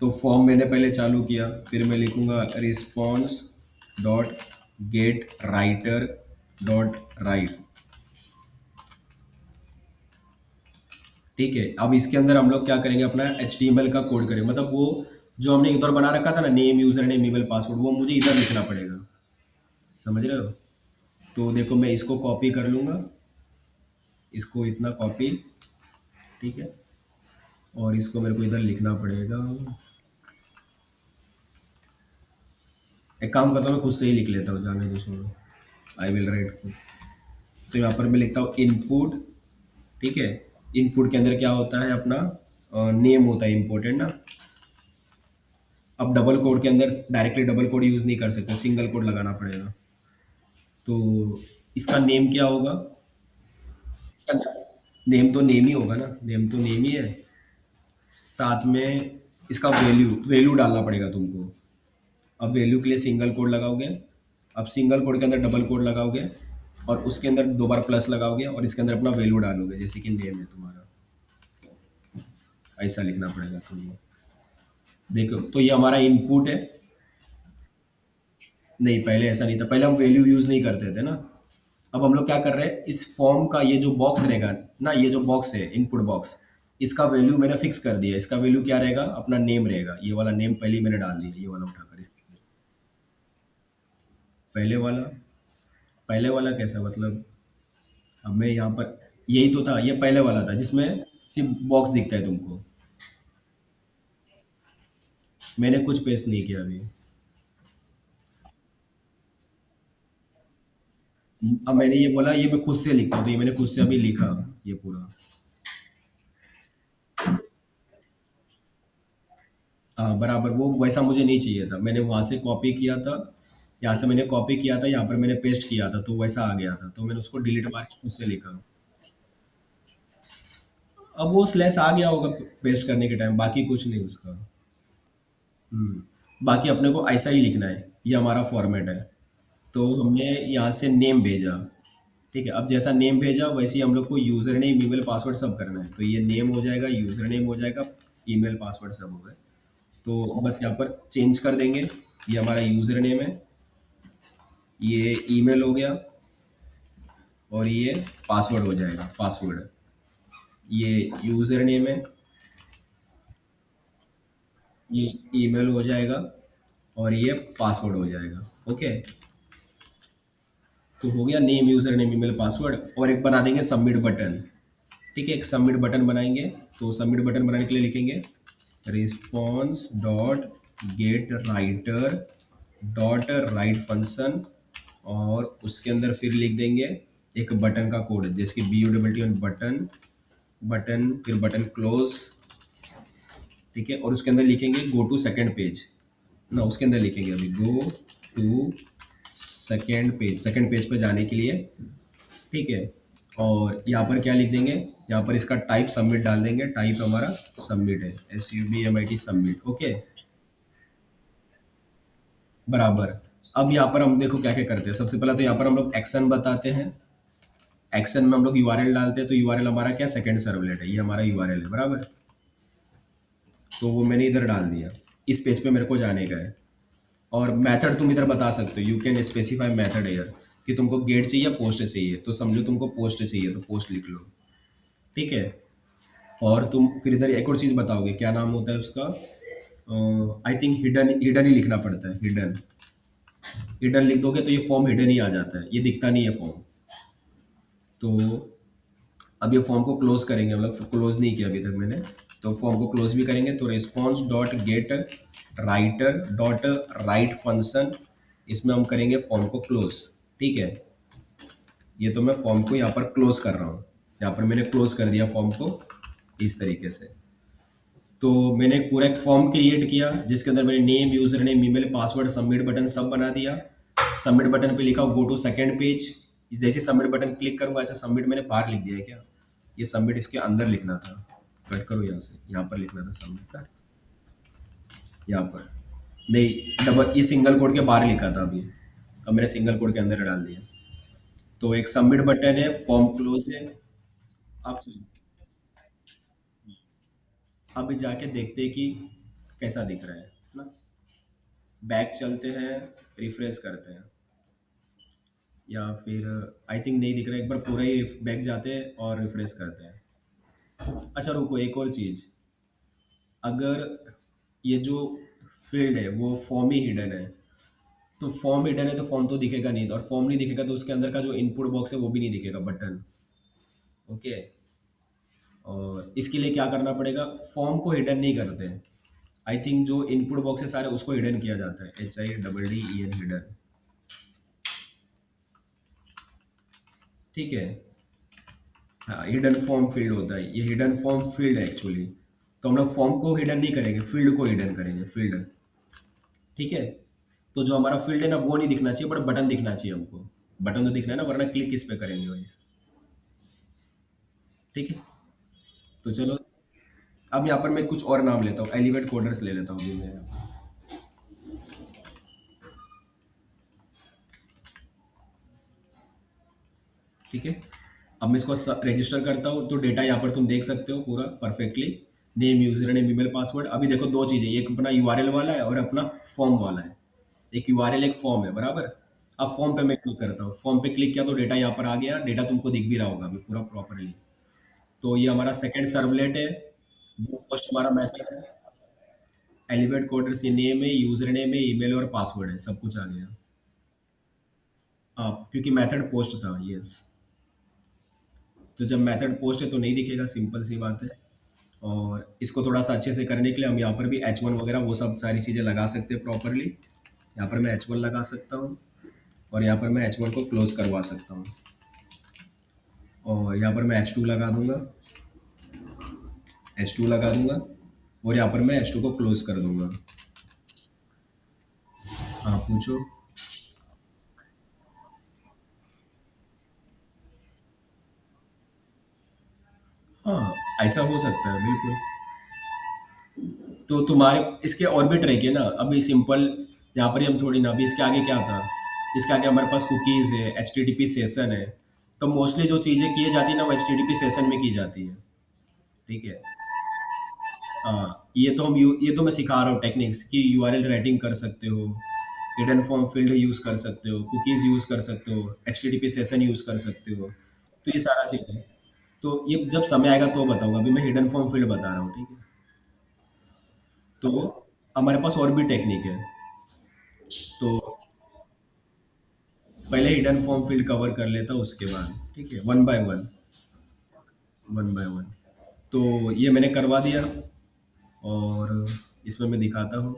A: तो फॉर्म मैंने पहले चालू किया, फिर मैं लिखूंगा response dot get writer dot right. ठीक है, अब इसके अंदर हम लोग क्या करेंगे, अपना HTML का कोड करेंगे। मतलब वो जो हमने इधर बना रखा था ना, name, user name, email, password, वो मुझे इधर लिखना पड़ेगा। समझ रहे हो? तो देखो मैं इसको कॉपी कर लूंगा, इसको इतना कॉपी। ठीक है, और इसको मेरे को इधर लिखना पड़ेगा। एक काम करता हूँ, मैं खुद से ही लिख लेता हूँ, जाने दो, छोड़ो। आई विल राइट खुद। तो यहाँ पर मैं लिखता हूँ इनपुट। ठीक है, इनपुट के अंदर क्या होता है, अपना नेम होता है इम्पोर्टेंट ना। अब डबल कोड के अंदर डायरेक्टली डबल कोड यूज़ नहीं कर सकते, सिंगल कोड लगाना पड़ेगा। तो इसका नेम क्या होगा? इसका नेम तो नेम ही होगा ना, नेम तो नेम ही है। साथ में इसका वैल्यू वैल्यू डालना पड़ेगा तुमको। अब वैल्यू के लिए सिंगल कोड लगाओगे। अब सिंगल कोड के अंदर डबल कोड लगाओगे और उसके अंदर दो बार प्लस लगाओगे और इसके अंदर अपना वैल्यू डालोगे, जैसे कि नेम है तुम्हारा। ऐसा लिखना पड़ेगा तुमको। देखो तो ये हमारा इनपुट है। नहीं, पहले ऐसा नहीं था, पहले हम वैल्यू यूज नहीं करते थे ना। अब हम लोग क्या कर रहे हैं, इस फॉर्म का ये जो बॉक्स रहेगा ना, ये जो बॉक्स है इनपुट बॉक्स, इसका वैल्यू मैंने फिक्स कर दिया। इसका वैल्यू क्या रहेगा, अपना नेम रहेगा। ये वाला नेम पहले ही मैंने डाल दिया, ये वाला उठाकर। पहले वाला, पहले वाला कैसा मतलब? अब मैं यहाँ पर, यही तो था, ये पहले वाला था जिसमें सिर्फ बॉक्स दिखता है तुमको। मैंने कुछ पेस्ट नहीं किया अभी। अब मैंने ये बोला, ये मैं खुद से लिखता हूँ, तो ये मैंने खुद से अभी लिखा ये पूरा। हाँ बराबर, वो वैसा मुझे नहीं चाहिए था, मैंने वहां से कॉपी किया था। यहाँ से मैंने कॉपी किया था, यहाँ पर मैंने पेस्ट किया था, तो वैसा आ गया था, तो मैंने उसको डिलीट मार के खुद से लिखा। अब वो स्लैश आ गया होगा पेस्ट करने के टाइम, बाकी कुछ नहीं उसका। बाकी अपने को ऐसा ही लिखना है, ये हमारा फॉर्मेट है। तो हमने यहाँ से नेम भेजा। ठीक है, अब जैसा नेम भेजा वैसे ही हम लोग को यूज़र नेम, ईमेल, पासवर्ड सब करना है। तो ये नेम हो जाएगा, यूज़र नेम हो जाएगा, ईमेल, पासवर्ड सब हो गए। तो बस यहाँ पर चेंज कर देंगे। ये हमारा यूज़र नेम है, ये ईमेल हो गया और ये पासवर्ड हो जाएगा, पासवर्ड। ये यूज़र नेम है, ये ईमेल हो जाएगा और ये पासवर्ड हो जाएगा। ओके, तो हो गया name, user name, email, password. और एक बना देंगे सबमिट बटन। ठीक है, एक सबमिट बटन बनाएंगे। तो सबमिट बटन बनाने के लिए लिखेंगे response dot get writer dot write function, और उसके अंदर फिर लिख देंगे एक बटन का कोड, जैसे कि BUTTON बटन, बटन फिर बटन क्लोज। ठीक है, और उसके अंदर लिखेंगे गो टू सेकेंड पेज। ना, उसके अंदर लिखेंगे अभी गो टू सेकेंड पेज पे जाने के लिए। ठीक है, और यहाँ पर क्या लिख देंगे, यहाँ पर इसका टाइप सबमिट डाल देंगे। टाइप हमारा सबमिट है, SUBMIT सबमिट। ओके, बराबर। अब यहाँ पर हम देखो क्या क्या करते हैं। सबसे पहला तो यहाँ पर हम लोग एक्शन बताते हैं। एक्शन में हम लोग URL डालते हैं। तो URL हमारा क्या, सेकेंड सर्वलेट है, ये हमारा URL है, बराबर। तो वो मैंने इधर डाल दिया, इस पेज पे मेरे को जाने का है। और मेथड तुम इधर बता सकते हो, you can specify method here, कि तुमको गेट चाहिए, पोस्ट चाहिए। तो समझो तुमको पोस्ट चाहिए तो पोस्ट लिख लो। ठीक है, और तुम फिर इधर एक और चीज़ बताओगे, क्या नाम होता है उसका, आई थिंक हिडन, हिडन ही लिखना पड़ता है, हिडन। हिडन लिख दोगे तो ये फॉर्म हिडन ही आ जाता है, ये दिखता नहीं है फॉर्म। तो अब ये फॉर्म को क्लोज करेंगे, मतलब क्लोज नहीं किया अभी तक मैंने। तो फॉर्म को क्लोज भी करेंगे। तो response dot get writer dot write function, इसमें हम करेंगे फॉर्म को क्लोज। ठीक है, ये तो मैं फॉर्म को यहाँ पर क्लोज कर रहा हूँ। यहाँ पर मैंने क्लोज कर दिया फॉर्म को इस तरीके से। तो मैंने एक पूरा एक फॉर्म क्रिएट किया, जिसके अंदर मैंने name, user name, email, password, submit button सब बना दिया। सबमिट बटन पे लिखा गो टू सेकेंड पेज। जैसे सबमिट बटन क्लिक करूंगा, अच्छा सबमिट मैंने बाहर लिख दिया है क्या, ये सबमिट इसके अंदर लिखना था। कट करो यहाँ से, यहाँ पर लिखना था सबमिट का, यहाँ पर नहीं, डबल, ये सिंगल कोड के बाहर लिखा था अभी। अब मैंने सिंगल कोड के अंदर डाल दिया। तो एक सबमिट बटन है, फॉर्म क्लोज है। अब अब जाके देखते हैं कि कैसा दिख रहा है ना। बैक चलते हैं, रिफ्रेश करते हैं, या फिर आई थिंक नहीं दिख रहा है, एक बार पूरा ही बैक जाते हैं और रिफ्रेश करते हैं। अच्छा रुको, एक और चीज़, अगर ये जो फील्ड है वो फॉर्म ही हिडन है, तो फॉर्म हिडन है तो फॉर्म तो दिखेगा नहीं, और फॉर्म नहीं दिखेगा तो उसके अंदर का जो इनपुट बॉक्स है वो भी नहीं दिखेगा, बटन। ओके, और इसके लिए क्या करना पड़ेगा, फॉर्म को हिडन नहीं करते हैं। आई थिंक जो इनपुट बॉक्स है सारे उसको हिडन किया जाता है, HIDDEN हिडन। ठीक है, हाँ, हिडन फॉर्म फील्ड होता है, ये हिडन फॉर्म फील्ड है एक्चुअली। तो हम लोग फॉर्म को हिडन नहीं करेंगे, फील्ड को हिडन करेंगे, फील्ड। ठीक है, तो जो हमारा फील्ड है ना वो नहीं दिखना चाहिए, बट बटन दिखना चाहिए हमको। बटन तो दिखना है ना, वरना क्लिक किस पे करेंगे भाई। ठीक है, तो चलो, अब यहाँ पर मैं कुछ और नाम लेता हूँ, एलिवेट कोडर्स ले लेता हूँ अभी मैं। ठीक है, अब मैं इसको रजिस्टर करता हूँ। तो डेटा यहाँ पर तुम देख सकते हो पूरा perfectly, name, user name, email, password. अभी देखो दो चीज़ें, एक अपना URL वाला है और अपना फॉर्म वाला है। एक URL एक फॉर्म है, बराबर। अब फॉर्म पे मैं क्लिक करता हूँ, फॉर्म पे क्लिक किया तो डेटा यहाँ पर आ गया, डेटा तुमको दिख भी रहा होगा अभी पूरा प्रॉपरली। तो ये हमारा सेकेंड सर्वलेट है, वो पोस्ट हमारा मेथड है। एलिवेट कोडर्स, ये नेम है, यूजर नेम है, ईमेल और पासवर्ड है, सब कुछ आ गया। हाँ, क्योंकि मेथड पोस्ट था, यस। तो जब मेथड पोस्ट है तो नहीं दिखेगा, सिंपल सी बात है। और इसको थोड़ा सा अच्छे से करने के लिए हम यहाँ पर भी H1 वगैरह वो सब सारी चीज़ें लगा सकते हैं प्रॉपरली। यहाँ पर मैं H1 लगा सकता हूँ, और यहाँ पर मैं H1 को क्लोज करवा सकता हूँ, और यहाँ पर मैं H2 लगा दूंगा, H2 लगा दूंगा, और यहाँ पर मैं H2 को क्लोज कर दूंगा। हाँ पूछो। हाँ, ऐसा हो सकता है बिल्कुल। तो तुम्हारे इसके और भी ट्रिक है ना, अभी सिंपल यहाँ पर ही हम थोड़ी ना, अभी इसके आगे क्या था, इसके आगे हमारे पास कुकीज़ है, HTTP सेशन है। तो मोस्टली जो चीज़ें की जाती है ना वो HTTP सेशन में की जाती है। ठीक है, हाँ, ये तो मैं सिखा रहा हूँ टेक्निक्स कि URL राइटिंग कर सकते हो, हिडन फॉर्म फील्ड यूज़ कर सकते हो, कुकीज़ यूज़ कर सकते हो, HTTP सेशन यूज़ कर सकते हो। तो ये सारा चीज़ है। तो ये जब समय आएगा तो बताऊंगा, अभी मैं हिडन फॉर्म फील्ड बता रहा हूँ। ठीक है, तो हमारे पास और भी टेक्निक है। तो पहले हिडन फॉर्म फील्ड कवर कर लेता हूँ, उसके बाद ठीक है, one by one, one by one. तो ये मैंने करवा दिया, और इसमें मैं दिखाता हूँ।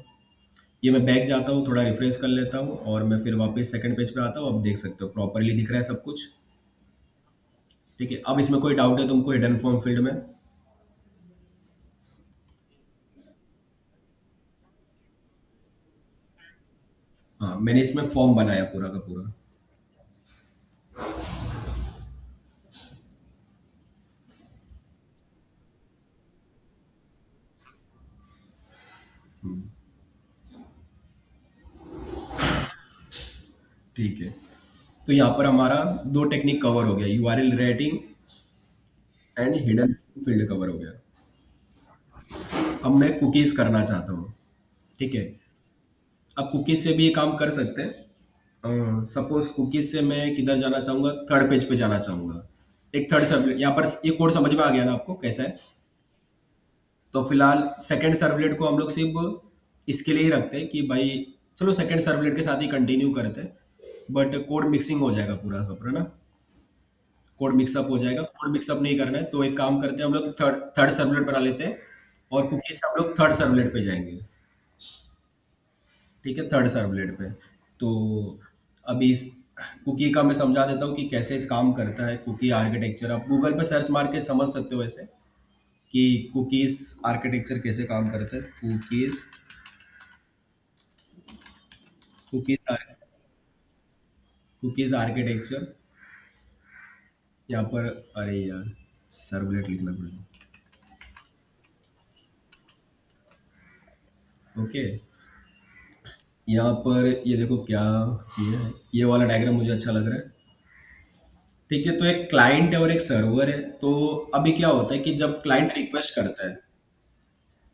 A: ये मैं बैक जाता हूँ, थोड़ा रिफ्रेश कर लेता हूँ, और मैं फिर वापस सेकंड पेज पे आता हूँ। अब देख सकते हो प्रॉपरली दिख रहा है सब कुछ। ठीक है, अब इसमें कोई डाउट है तुमको हिडन फॉर्म फील्ड में? हाँ, मैंने इसमें फॉर्म बनाया पूरा का पूरा। ठीक है, तो यहाँ पर हमारा दो टेक्निक कवर हो गया, URL writing and hidden field cover हो गया। अब मैं कुकीज करना चाहता हूँ। ठीक है, अब कुकीज से भी ये काम कर सकते हैं। सपोज कुकीज से मैं किधर जाना चाहूंगा, थर्ड पेज पे जाना चाहूंगा। एक थर्ड सर्वलेट, यहाँ पर ये कोड समझ में आ गया ना आपको कैसा है? तो फिलहाल सेकंड सर्वलेट को हम लोग सिर्फ इसके लिए ही रखते हैं कि भाई चलो सेकंड सर्वलेट के साथ ही कंटिन्यू करते हैं, बट कोड मिक्सिंग हो जाएगा पूरा का पूरा ना, कोड मिक्सअप हो जाएगा। कोड मिक्सअप नहीं करना है तो एक काम करते हैं, हम लोग थर्ड थर्ड सर्वलेट बना लेते हैं, और कुकीज से हम लोग थर्ड सर्वलेट पे जाएंगे। ठीक है, थर्ड सर्वलेट पे। तो अभी इस कुकी का मैं समझा देता हूँ कि कैसे काम करता है कुकी आर्किटेक्चर। आप गूगल पे सर्च मार के समझ सकते हो ऐसे, कि कुकीज आर्किटेक्चर कैसे काम करता है। कुकीज, कुकीज कुकीज आर्किटेक्चर, यहाँ पर, अरे यार सर्वलेट लिखना पड़ेगा। ओके, यहाँ पर ये देखो क्या, ये है, ये वाला डायग्राम मुझे अच्छा लग रहा है। ठीक है, तो एक क्लाइंट है और एक सर्वर है। तो अभी क्या होता है कि जब क्लाइंट रिक्वेस्ट करता है,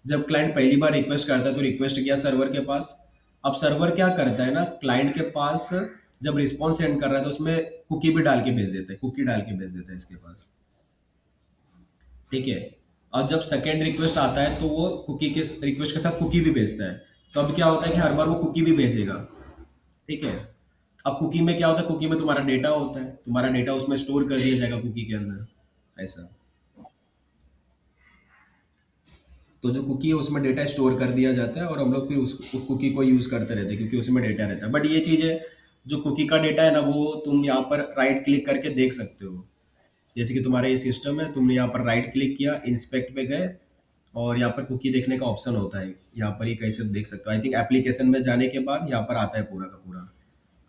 A: जब क्लाइंट पहली बार रिक्वेस्ट करता है तो रिक्वेस्ट किया सर्वर के पास। अब सर्वर क्या करता है ना, क्लाइंट के पास जब रिस्पॉन्स सेंड कर रहा है तो उसमें कुकी भी डाल के भेज देता है, कुकी डाल के भेज देता है इसके पास। ठीक है, और जब सेकेंड रिक्वेस्ट आता है तो वो कुकी के रिक्वेस्ट के साथ कुकी भी भेजता है। तो अब क्या होता है कि हर बार वो कुकी भी भेजेगा। ठीक है, अब कुकी में क्या होता है, कुकी में तुम्हारा डेटा होता है, तुम्हारा डेटा उसमें स्टोर कर दिया जाएगा कुकी के अंदर, ऐसा। तो जो कुकी है उसमें डेटा स्टोर कर दिया जाता है, और हम लोग फिर उस कुकी को यूज़ करते रहते हैं क्योंकि उसमें डेटा रहता है। बट ये चीज़ है, जो कुकी का डेटा है ना, वो तुम यहाँ पर राइट क्लिक करके देख सकते हो। जैसे कि तुम्हारा ये सिस्टम है, तुमने यहाँ पर राइट क्लिक किया, इंस्पेक्ट पे गए, और यहाँ पर कुकी देखने का ऑप्शन होता है। यहाँ पर ये कैसे देख सकते हो, आई थिंक एप्लीकेशन में जाने के बाद यहाँ पर आता है पूरा का पूरा,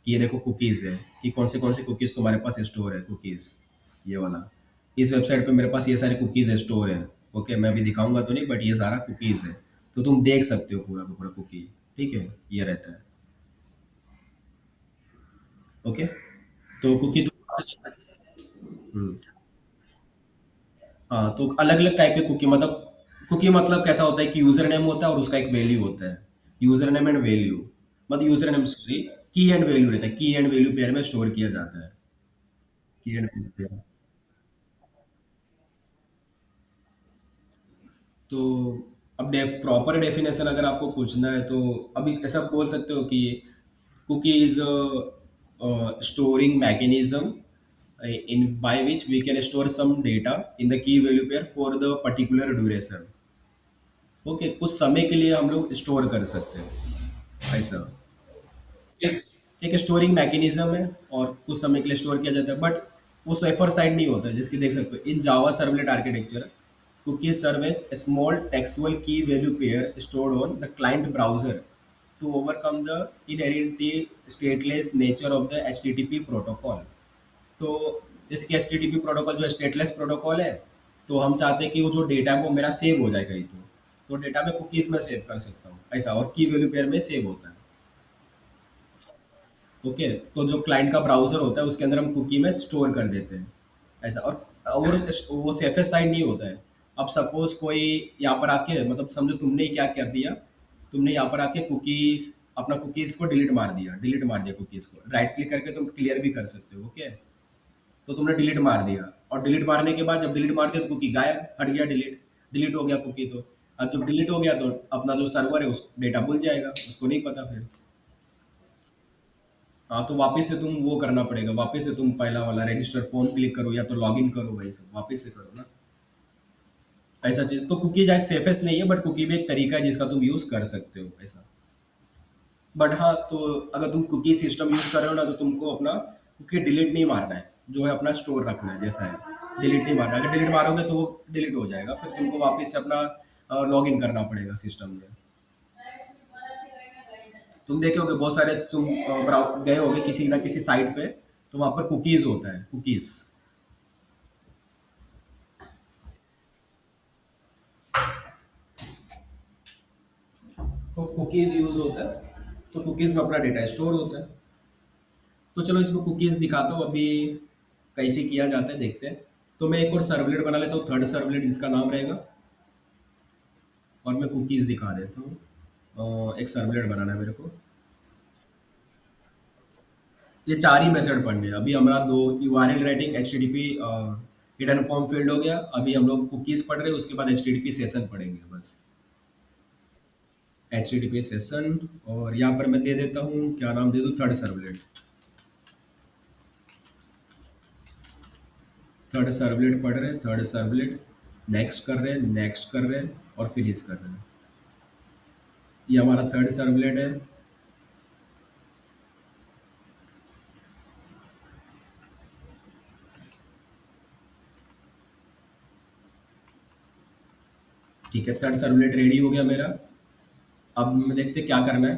A: कि ये देखो कुकीज़ है, कि कौन से कुकीज़ तुम्हारे पास स्टोर है, कुकीज़ ये वाला। इस वेबसाइट पे मेरे पास ये सारे कुकीज़ स्टोर है। ओके, मैं अभी दिखाऊंगा तो नहीं, बट ये सारा कुकीज़ है। तो तुम देख सकते हो पूरा का पूरा कुकी। ठीक है, ये रहता है। ओके, तो कुकी तो, हम्म, हाँ, तो अलग अलग टाइप के कुकी, मतलब कुकी मतलब कैसा होता है कि यूजर नेम होता है और उसका एक वैल्यू होता है। यूजर नेम एंड वैल्यू, मतलब यूजर नेम सॉरी, की एंड वैल्यू रहता है, की एंड वैल्यू पेयर में स्टोर किया जाता है। की एंड वैल्यू पेयर। तो अब प्रॉपर डेफिनेशन अगर आपको पूछना है तो अभी ऐसा बोल सकते हो कि cookie is storing mechanism in by which we can store some data in the key value pair for the particular duration। Okay, कुछ समय के लिए हम लोग स्टोर कर सकते हैं, ऐसा। एक एक स्टोरिंग मैकेनिज्म है, और कुछ समय के लिए स्टोर किया जाता है, बट वो सेफर साइड नहीं होता है, जिसकी देख सकते हो in Java servlet architecture. Cookie service small textual key value pair stored on the client browser to overcome the inherently stateless nature of the HTTP protocol. तो जैसे कि एचटीटीपी प्रोटोकॉल जो स्टेटलेस प्रोटोकॉल है, तो हम चाहते हैं कि वो जो डेटा है वो मेरा सेव हो जाए कहीं। तो डेटा मैं कुकीज़ में सेव कर सकता हूँ, ऐसा, और की वैल्यू पेयर में सेव होता है। ओके, तो जो क्लाइंट का ब्राउज़र होता है उसके अंदर हम कुकी में स्टोर कर देते हैं, ऐसा। और वो सेफेस्ट साइड नहीं होता है। अब सपोज कोई यहाँ पर आके, मतलब समझो तुमने ही क्या कर दिया, तुमने यहाँ पर आके कुकीज़, अपना कुकीज़ को डिलीट मार दिया कुकीज़ को, राइट क्लिक करके तुम क्लियर भी कर सकते हो। ओके, तो तुमने डिलीट मार दिया, और डिलीट मारने के बाद जब डिलीट मार दिया तो कुकी गायब, हट गया, डिलीट डिलीट हो गया कुकी। तो अब जब डिलीट हो गया तो अपना जो सर्वर है उस डेटा भूल जाएगा, उसको नहीं पता फिर। हाँ, तो वापस से तुम वो करना पड़ेगा, वापस से तुम पहला वाला रजिस्टर फॉर्म क्लिक करो या तो लॉग इन करो, भाई सब वापस से करो ना। ऐसा चीज तो कुकी चाहे सेफेस्ट नहीं है, बट कुकी भी एक तरीका है जिसका तुम यूज कर सकते हो ऐसा। बट हाँ, तो अगर तुम कुकी सिस्टम यूज कर रहे हो ना, तो तुमको अपना कुकी डिलीट नहीं मारना है, जो है अपना स्टोर रखना है जैसा है। डिलीट नहीं मारना है, अगर डिलीट मारोगे तो वो डिलीट हो जाएगा, फिर तुमको वापस से अपना लॉग इन करना पड़ेगा सिस्टम में। तुम देखे होगे बहुत सारे, तुम गए होगे किसी ना किसी साइट पे, तो वहां पर कुकीज होता है, कुकीज। तो कुकीज यूज होता है, तो कुकीज में अपना डेटा स्टोर होता है। तो चलो इसको कुकीज दिखाता हूँ अभी, कैसे किया जाता है देखते हैं। तो मैं एक और सर्वलेट बना लेता हूँ, थर्ड सर्वलेट जिसका नाम रहेगा, और मैं कुकीज दिखा देता हूँ। एक सर्वलेट बनाना है मेरे को। ये चार ही मेथड पढ़ने हैं अभी हमारा, दो URL writing, H T T P hidden form field हो गया, अभी हम लोग कुकीज पढ़ रहे हैं, उसके बाद H T T P session पढ़ेंगे बस। H T T P session, और यहाँ पर मैं दे देता हूँ, क्या नाम दे दूँ, थर्ड सर्वलेट। थर्ड सर्वलेट पढ़ रहे हैं, थर्ड सर्वलेट। नेक्स्ट कर रहे हैं, नेक्स्ट कर रहे हैं, और फिनिश कर रहे हैं। ये हमारा थर्ड सर्वलेट है। ठीक है, थर्ड सर्वलेट रेडी हो गया मेरा। अब मैं देखते क्या करना है।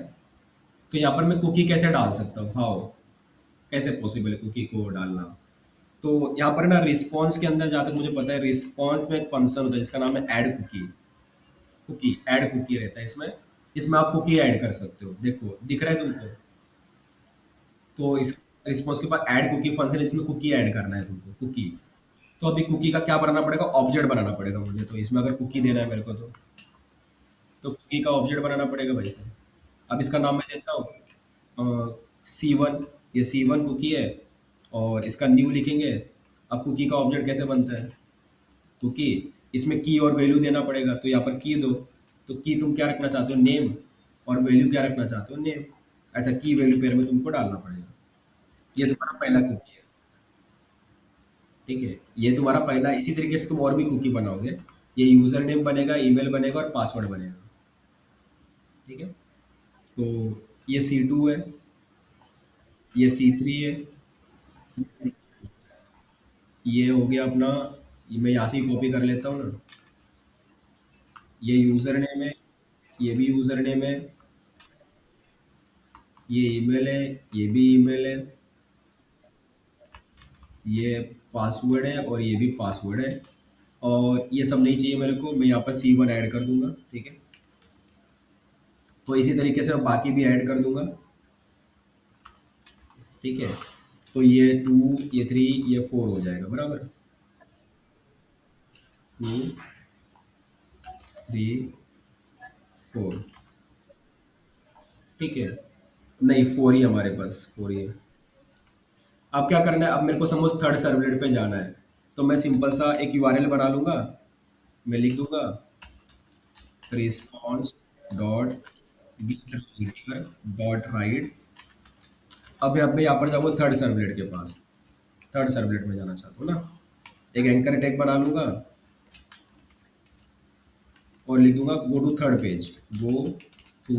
A: तो यहाँ पर मैं कुकी कैसे डाल सकता हूँ, हाउ, कैसे पॉसिबल है कुकी को डालना। तो यहाँ पर ना रिस्पॉन्स के अंदर, जहाँ तक मुझे पता है, रिस्पॉन्स में एक फंक्शन होता है जिसका नाम है add cookie. Cookie, add cookie रहता है इसमें। इसमें आप कुकी ऐड कर सकते हो, देखो दिख रहा है तुमको। तो इस रिस्पॉन्स के बाद ऐड कुकी फंक्शन है, इसमें कुकी ऐड करना है तुमको, कुकी। तो अभी कुकी का क्या बनाना पड़ेगा, ऑब्जेक्ट बनाना पड़ेगा मुझे, तो इसमें अगर कुकी देना है मेरे को, तो कुकी का ऑब्जेक्ट बनाना पड़ेगा भाई साहब। अब इसका नाम मैं देता हूँ C1। ये C1 कुकी है, और इसका न्यू लिखेंगे। अब कुकी का ऑब्जेक्ट कैसे बनता है, कुकी, इसमें की और वैल्यू देना पड़ेगा, तो यहाँ पर की दो। तो की तुम क्या रखना चाहते हो, नेम, और वैल्यू क्या रखना चाहते हो, नेम। ऐसा की वैल्यू पेयर में तुमको डालना पड़ेगा। ये तुम्हारा पहला कुकी है। ठीक है, ये तुम्हारा पहला, इसी तरीके से तुम और भी कुकी बनाओगे। ये यूजर नेम बनेगा, ईमेल बनेगा, और पासवर्ड बनेगा। ठीक है, तो ये C2 है, ये C3 है, ये हो गया अपना, ये मैं यहाँ से ही कॉपी कर लेता हूँ ना। ये यूजर नेम है, ये भी यूजर नेम है, ये ईमेल है, ये भी ईमेल है, ये पासवर्ड है, और ये भी पासवर्ड है। और ये सब नहीं चाहिए मेरे को, मैं यहाँ पर C1 ऐड कर दूंगा। ठीक है, तो इसी तरीके से मैं बाकी भी ऐड कर दूंगा। ठीक है, तो ये 2, ये 3, ये 4 हो जाएगा बराबर। 2, 3, 4। ठीक है, नहीं 4 ही हमारे पास, 4 ही है। अब क्या करना है, अब मेरे को सपोज थर्ड सर्वलेट पे जाना है, तो मैं सिंपल सा एक यूआरएल बना लूंगा। मैं लिख दूंगा रिस्पॉन्स डॉट डॉट राइट। अब मैं यहाँ पर जाऊँगा थर्ड सर्वलेट के पास, थर्ड सर्वलेट में जाना चाहता हूँ ना। एक एंकर टैग बना लूंगा, और लिख दूंगा go to third page, go to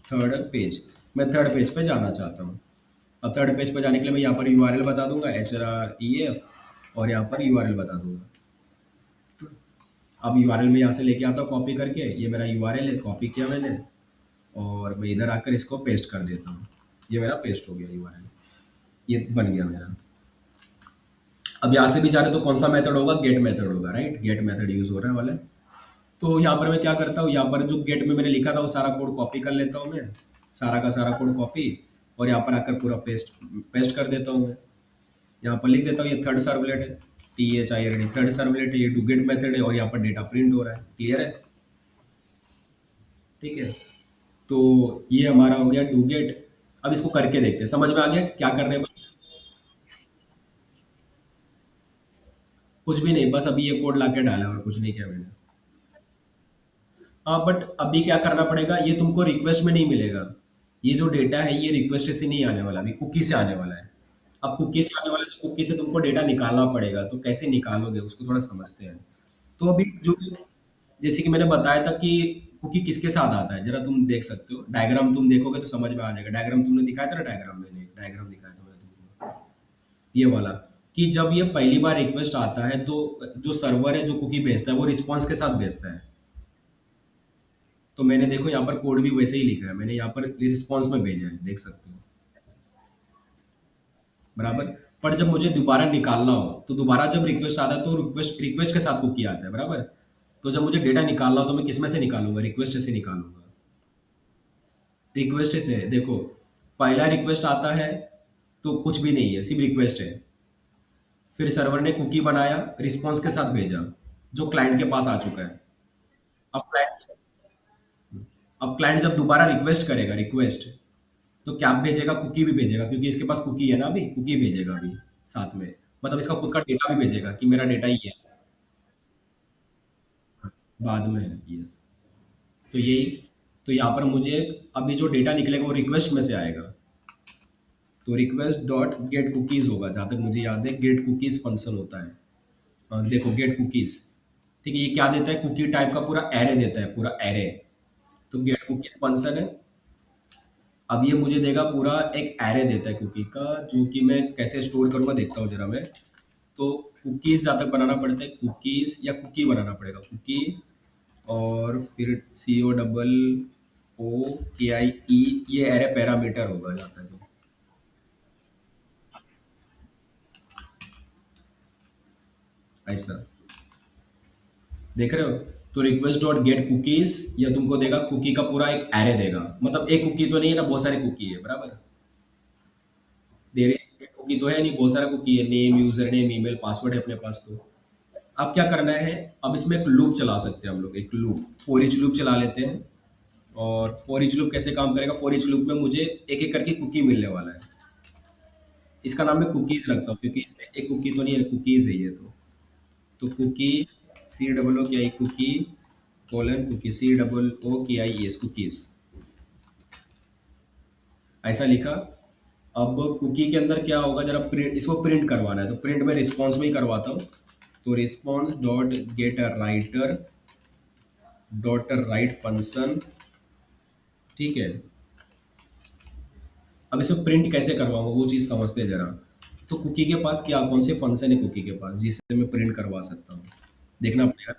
A: third page. मैं थर्ड पेज पे जाना चाहता हूँ। अब थर्ड पेज पे जाने के लिए मैं यहाँ पर यूआरएल बता दूंगा, HREF, और यहाँ पर यूआरएल बता दूंगा। अब यूआरएल में यहाँ से लेके आता हूँ कॉपी करके, ये मेरा यूआरएल है, कॉपी किया मैंने, और मैं इधर आकर इसको पेस्ट कर देता हूँ। ये मेरा पेस्ट हो गया यूआरएल, ये बन गया मेरा। अब यहाँ से भी जा रहे तो कौन सा मेथड होगा, गेट मेथड होगा, राइट, गेट मेथड यूज हो रहा है वाला। तो यहाँ पर मैं क्या करता हूँ, यहाँ पर जो गेट में मैंने लिखा था वो सारा कोड कॉपी कर लेता हूँ मैं, सारा का सारा कोड कॉपी, और यहाँ पर आकर पूरा पेस्ट पेस्ट कर देता हूँ मैं। यहाँ पर लिख देता हूँ ये थर्ड सर्वलेट है, THIRD, थर्ड सर्वलेट है, ये डू गेट मेथड है, और यहाँ पर डेटा प्रिंट हो रहा है, क्लियर है। ठीक है, तो ये हमारा हो गया डू गेट। अब इसको करके देखते हैं, समझ में आ गया क्या कर रहे हैं बस। कुछ भी नहीं, बस अभी ये कोड ला के डाला और कुछ नहीं किया मैंने। हाँ, बट अभी क्या करना पड़ेगा, ये तुमको रिक्वेस्ट में नहीं मिलेगा। ये जो डेटा है ये रिक्वेस्ट से नहीं आने वाला, अभी कुकी से आने वाला है। अब कुकी से आने वाला है तो कुकी से तुमको डेटा निकालना पड़ेगा, तो कैसे निकालोगे उसको थोड़ा समझते हैं। तो अभी जो, जैसे कि मैंने बताया था कि कुकी किसके साथ आता है, जरा तुम देख सकते हो, डायग्राम तुम देखोगे तो समझ में आ जाएगा। डायग्राम तुमने दिखाया था ना, डायग्राम मैंने डायग्राम दिखाया था मैंने तुमको, ये वाला, कि जब ये पहली बार रिक्वेस्ट आता है तो जो सर्वर है जो कुकी भेजता है वो रिस्पॉन्स के साथ भेजता है। तो मैंने देखो यहाँ पर कोड भी वैसे ही लिखा है, मैंने यहाँ पर रिस्पॉन्स में भेजा है, देख सकते हो। बराबर। पर जब मुझे दोबारा निकालना हो तो दोबारा जब रिक्वेस्ट आता है तो रिक्वेस्ट रिक्वेस्ट के साथ कुकी आता है, बराबर। तो जब मुझे डेटा निकालना हो तो मैं किसमें से निकालूंगा, रिक्वेस्ट से निकालूंगा। रिक्वेस्ट से देखो, पहला रिक्वेस्ट आता है तो कुछ भी नहीं है, सिर्फ रिक्वेस्ट है। फिर सर्वर ने कुकी बनाया, रिस्पॉन्स के साथ भेजा, जो क्लाइंट के पास आ चुका है। अब क्लाइंट अब क्लाइंट जब दोबारा रिक्वेस्ट करेगा, रिक्वेस्ट, तो क्या भेजेगा, कुकी भी भेजेगा, क्योंकि इसके पास कुकी है ना, अभी कुकी भेजेगा अभी साथ में। मतलब इसका खुद का डेटा भी भेजेगा कि मेरा डेटा ही है। बाद में है ये। तो यही, तो यहाँ पर मुझे अभी जो डेटा निकलेगा वो रिक्वेस्ट में से आएगा। तो रिक्वेस्ट डॉट गेट कुकीज होगा, जहाँ तक मुझे याद है गेट कुकीज फंक्शन होता है। देखो गेट कुकीज, ठीक है, ये क्या देता है, कुकी टाइप का पूरा एरे देता है, पूरा एरे। तो गेट कुकीज फंक्शन है। अब ये मुझे देगा पूरा एक एरे देता है कुकी का, जो कि मैं कैसे स्टोर करूंगा देखता हूँ जरा मैं। तो कुकीज जहाँ तक बनाना पड़ता है, कुकीज या कुकी बनाना पड़ेगा, कुकी। और फिर COOKIE, ये एरे पैरामीटर होगा जहाँ तक ऐसा, देख रहे हो। तो रिक्वेस्ट डॉट गेट कुकीज या तुमको देगा कुकी का पूरा एक एरे देगा, मतलब एक कुकी तो नहीं है ना, बहुत सारी कुकी है, बराबर। दे रही कुकी तो है नहीं, बहुत सारा कुकी है, name, user name, email, password है अपने पास। तो अब क्या करना है, अब इसमें एक लूप चला सकते हैं हम लोग, एक लूप, फॉर ईच लूप चला लेते हैं। और फॉर ईच लूप कैसे काम करेगा, फॉर ईच लूप में मुझे एक एक करके कुकी मिलने वाला है। इसका नाम मैं कुकीज रखता हूँ, क्योंकि इसमें एक कुकी तो नहीं है, कुकीज है ये तो cookie, COO cookie, colon cookie, COOKIES cookies, ऐसा लिखा। अब कुकी के अंदर क्या होगा, जरा प्रिंट, इसको प्रिंट करवाना है तो प्रिंट में रिस्पॉन्स में ही करवाता हूँ। तो response dot get writer dot write function, ठीक है। अब इसको प्रिंट कैसे करवाऊंगा वो चीज़ समझते हैं जरा। तो कुकी के पास क्या, कौन से फंक्शन है कुकी के पास जिससे मैं प्रिंट करवा सकता हूँ, देखना पड़ेगा।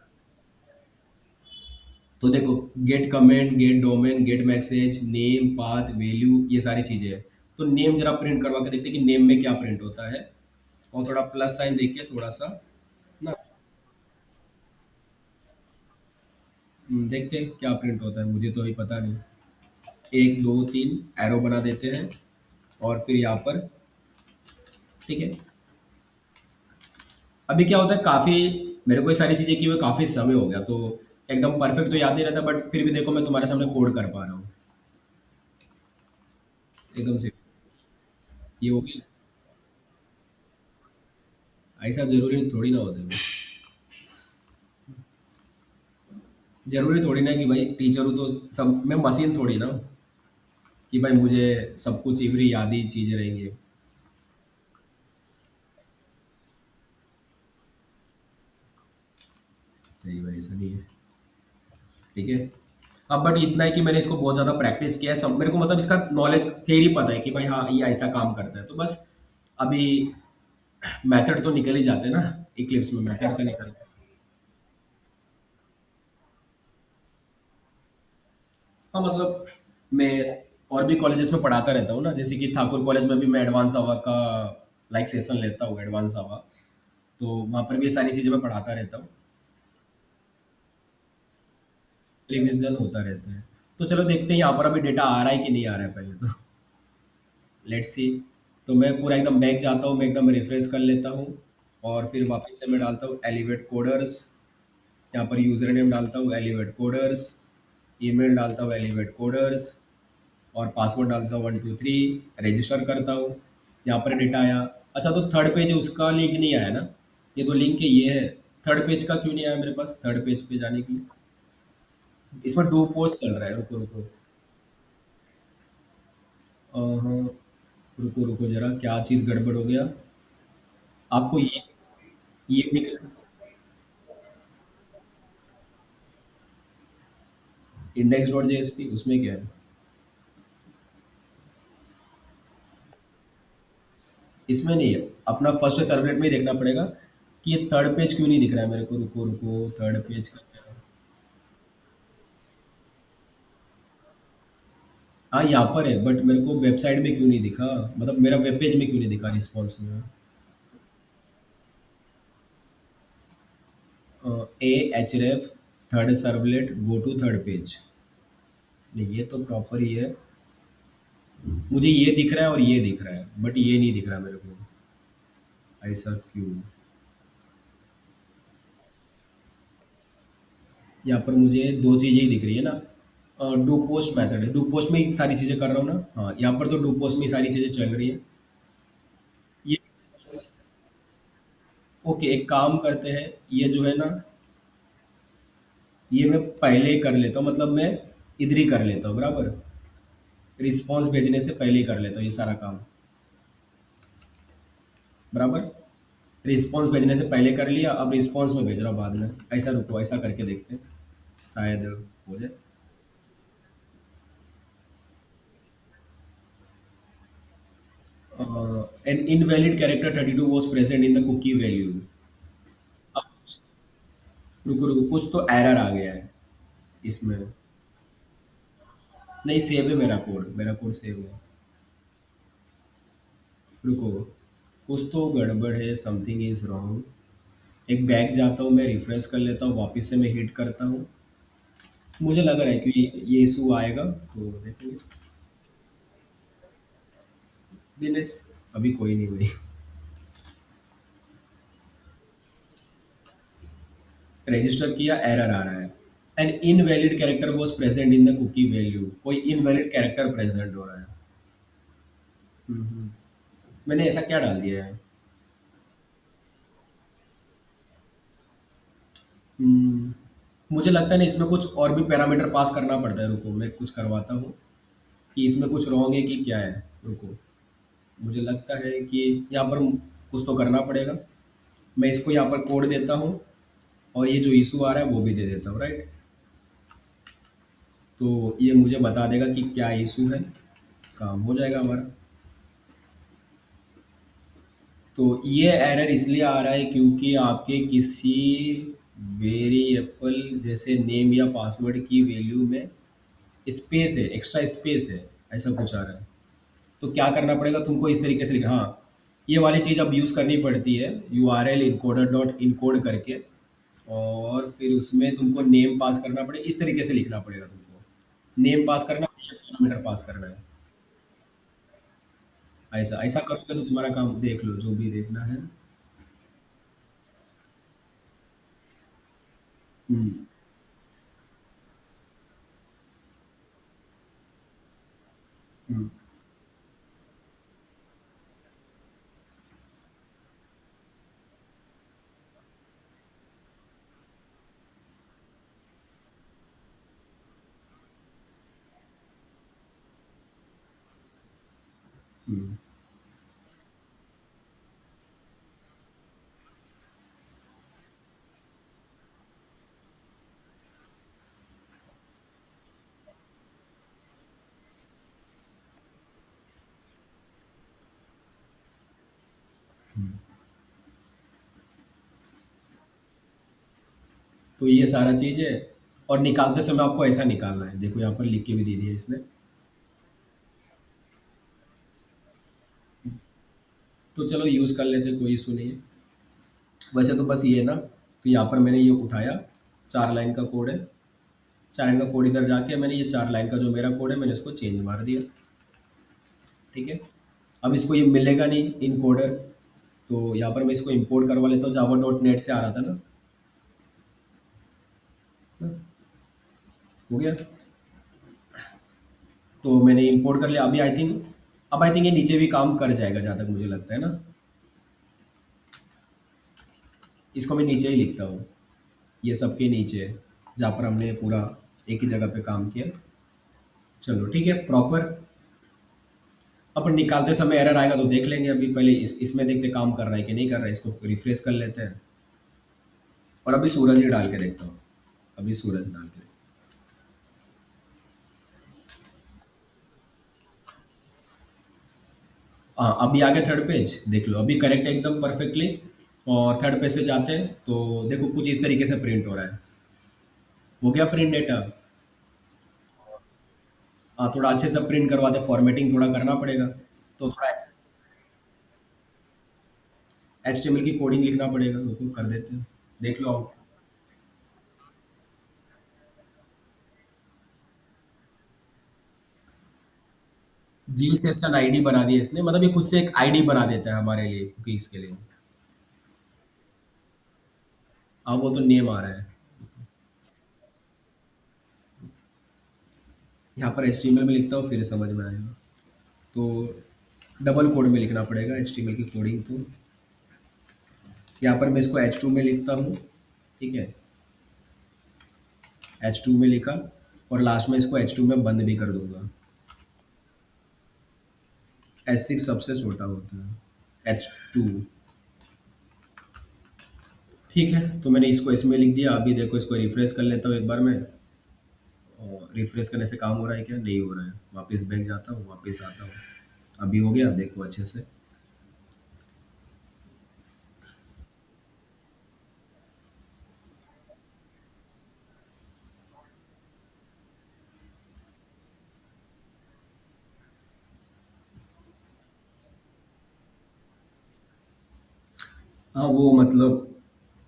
A: तो देखो, get comment, get domain, get message, name, path, value, ये सारी चीज़ें हैं। तो नेम जरा प्रिंट करवा के देखते हैं कि नेम में क्या प्रिंट होता है। और थोड़ा प्लस साइन देखिए थोड़ा सा ना, देखते हैं क्या प्रिंट होता है, मुझे तो अभी पता नहीं। 1 2 3 एरो बना देते हैं, और फिर यहाँ पर, ठीक है। अभी क्या होता है, काफ़ी, मेरे को ये सारी चीज़ें की हुए काफ़ी समय हो गया, तो एकदम परफेक्ट तो याद नहीं रहता, बट फिर भी देखो मैं तुम्हारे सामने कोड कर पा रहा हूँ एकदम से। ये हो गया। ऐसा जरूरी थोड़ी ना होता है, जरूरी थोड़ी ना कि भाई टीचर हूँ तो सब, मैं मशीन थोड़ी ना हूँ कि भाई मुझे सब कुछ इवरी याद ही चीज़ें रहेंगी। नहीं भाई, ऐसा नहीं है, ठीक है। अब बट इतना है कि मैंने इसको बहुत ज़्यादा प्रैक्टिस किया है, सब मेरे को मतलब इसका नॉलेज थियरी पता है कि भाई हाँ ये ऐसा काम करता है, तो बस अभी मेथड तो निकल ही जाते हैं ना, इक्लिप्स में मेथड का निकल। हाँ मतलब, मैं और भी कॉलेजेस में पढ़ाता रहता हूँ ना, जैसे कि ठाकुर कॉलेज में भी मैं एडवांस आवा का लाइक सेशन लेता हूँ, एडवांस आवा। तो वहाँ पर भी ये सारी चीज़ें मैं पढ़ाता रहता हूँ, रिविजन होता रहता है। तो चलो देखते हैं यहाँ पर अभी डेटा आ रहा है कि नहीं आ रहा है पहले तो, लेट्स सी। तो मैं पूरा एकदम बैक जाता हूँ, मैं एकदम रिफ्रेश कर लेता हूँ, और फिर वापस से मैं डालता हूँ एलिवेट कोडर्स। यहाँ पर यूज़र नेम डालता हूँ एलिवेट कोडर्स, ईमेल डालता हूँ एलिवेट कोडर्स, और पासवर्ड डालता हूँ 1 2 3, रजिस्टर करता हूँ। यहाँ पर डेटा आया। अच्छा, तो थर्ड पेज है उसका लिंक नहीं आया ना, ये तो लिंक है ये है। थर्ड पेज का क्यों नहीं आया मेरे पास, थर्ड पेज पे जाने के लिए। इसमें दो पोस्ट चल रहा है, रुको रुको। हाँ, रुको रुको जरा, क्या चीज़ गड़बड़ हो गया? आपको ये दिख, इंडेक्स डॉट जेएसपी उसमें क्या है? इसमें नहीं है, अपना फर्स्ट सर्वलेट में ही देखना पड़ेगा कि ये थर्ड पेज क्यों नहीं दिख रहा है मेरे को। रुको रुको, थर्ड पेज का क्या है? हाँ यहाँ पर है, बट मेरे को वेबसाइट में क्यों नहीं दिखा, मतलब मेरा वेब पेज में क्यों नहीं दिखा रिस्पॉन्स में? A href third servlet go to third page. नहीं ये तो प्रॉपर ही है, मुझे ये दिख रहा है और ये दिख रहा है, बट ये नहीं दिख रहा मेरे को। ऐसा क्यों? यहाँ पर मुझे दो चीज़ें ही दिख रही है ना। डू पोस्ट मेथड है, डू पोस्ट में ही सारी चीज़ें कर रहा हूँ ना। हाँ यहाँ पर तो डू पोस्ट में ही सारी चीज़ें चल रही है। ये ओके, एक काम करते हैं, ये जो है ना, ये मैं पहले ही कर लेता हूँ, मतलब मैं इधर ही कर लेता हूँ बराबर। रिस्पॉन्स भेजने से पहले ही कर लेता हूँ ये सारा काम, बराबर। रिस्पॉन्स भेजने से पहले कर लिया, अब रिस्पॉन्स में भेज रहा हूँ बाद में। ऐसा रुको, ऐसा करके देखते हैं, शायद हो जाए। An invalid character 32 was present in the cookie value. अब रुको रुको, कुछ तो एरर आ गया है इसमें। नहीं सेव है मेरा कोड, मेरा कोड सेव है। रुको, कुछ तो गड़बड़ है, समथिंग इज रॉन्ग। एक बैग जाता हूँ, मैं रिफ्रेश कर लेता हूँ, वापस से मैं हिट करता हूँ। मुझे लग रहा है कि ये इशू आएगा, तो देखेंगे। दिनेश, अभी कोई नहीं हुई। रजिस्टर किया, एरर आ रहा है। An invalid character was present in the cookie value, कोई इनवैलिड कैरेक्टर प्रेजेंट हो रहा है। हम्म। मैंने ऐसा क्या डाल दिया है? हम्म, मुझे लगता है ना इसमें कुछ और भी पैरामीटर पास करना पड़ता है। रुको मैं कुछ करवाता हूँ कि इसमें कुछ रॉन्ग है कि क्या है। रुको, मुझे लगता है कि यहाँ पर कुछ तो करना पड़ेगा। मैं इसको यहाँ पर कोड देता हूँ, और ये जो इशू आ रहा है वो भी दे देता हूँ, राइट। तो ये मुझे बता देगा कि क्या इशू है, काम हो जाएगा हमारा। तो ये एरर इसलिए आ रहा है क्योंकि आपके किसी वेरिएबल जैसे नेम या पासवर्ड की वैल्यू में स्पेस है, एक्स्ट्रा स्पेस है, ऐसा कुछ आ रहा है। तो क्या करना पड़ेगा तुमको, इस तरीके से लिखना, हाँ ये वाली चीज़ अब यूज़ करनी पड़ती है, you R L encoder dot encode करके, और फिर उसमें तुमको नेम पास करना पड़ेगा, इस तरीके से लिखना पड़ेगा तुमको। नेम पास करना है, पैरामीटर पास करना है। ऐसा ऐसा करोगे तो तुम्हारा काम देख लो, जो भी देखना है। हम्म। हम्म। हम्म। तो ये सारा चीज़ है, और निकालते समय आपको ऐसा निकालना है, देखो यहाँ पर लिख के भी दे दिया इसने। तो चलो यूज़ कर लेते, कोई इशू नहीं है। वैसे तो बस ये है ना, तो यहाँ पर मैंने ये उठाया, 4 लाइन का कोड है। 4 लाइन का कोड इधर जाके मैंने ये 4 लाइन का जो मेरा कोड है मैंने इसको चेंज मार दिया, ठीक है। अब इसको ये मिलेगा नहीं इन कोडर, तो यहाँ पर मैं इसको इंपोर्ट करवा लेता हूँ, जावा डॉट नेट से आ रहा था ना। हो गया, तो मैंने इंपोर्ट कर लिया। अभी आई थिंक, अब आई थिंक ये नीचे भी काम कर जाएगा जहाँ तक मुझे लगता है ना। इसको मैं नीचे ही लिखता हूँ, ये सबके नीचे, जहाँ पर हमने पूरा एक ही जगह पे काम किया। चलो ठीक है, प्रॉपर। अपन निकालते समय एरर आएगा तो देख लेंगे, अभी पहले इसमें देखते काम कर रहा है कि नहीं कर रहा है, इसको रिफ्रेश कर लेते हैं। और अभी सूरज ही डाल के देखता हूँ। अभी सूरज डाल के। हाँ, अभी आ गया थर्ड पेज, देख लो अभी करेक्ट है एकदम परफेक्टली। और थर्ड पेज से जाते हैं तो देखो कुछ इस तरीके से प्रिंट हो रहा है। हो गया प्रिंट डेटा। हाँ, थोड़ा अच्छे से प्रिंट करवाते, फॉर्मेटिंग थोड़ा करना पड़ेगा। तो थोड़ा HTML की कोडिंग लिखना पड़ेगा, तो कर देते हैं। देख लो आप। जी सेशन आईडी बना दिया इसने, मतलब ये खुद से एक आईडी बना देता है हमारे लिए, कुकीज के लिए। हाँ, वो तो नेम आ रहा है। यहाँ पर HTML में लिखता हूँ, फिर समझ में आएगा। तो डबल कोड में लिखना पड़ेगा HTML की कोडिंग तो। यहाँ पर मैं इसको H2 में लिखता हूँ। ठीक है, H2 में लिखा। और लास्ट में इसको H2 में बंद भी कर दूंगा। H6 सबसे छोटा होता है, H2। ठीक है, तो मैंने इसको इसमें लिख दिया। अभी देखो इसको रिफ्रेश कर लेता हूँ एक बार मैं। और रिफ्रेश करने से काम हो रहा है क्या? नहीं हो रहा है। वापस बैक जाता हूँ, वापस आता हूँ। अभी हो गया, देखो अच्छे से। हाँ, वो मतलब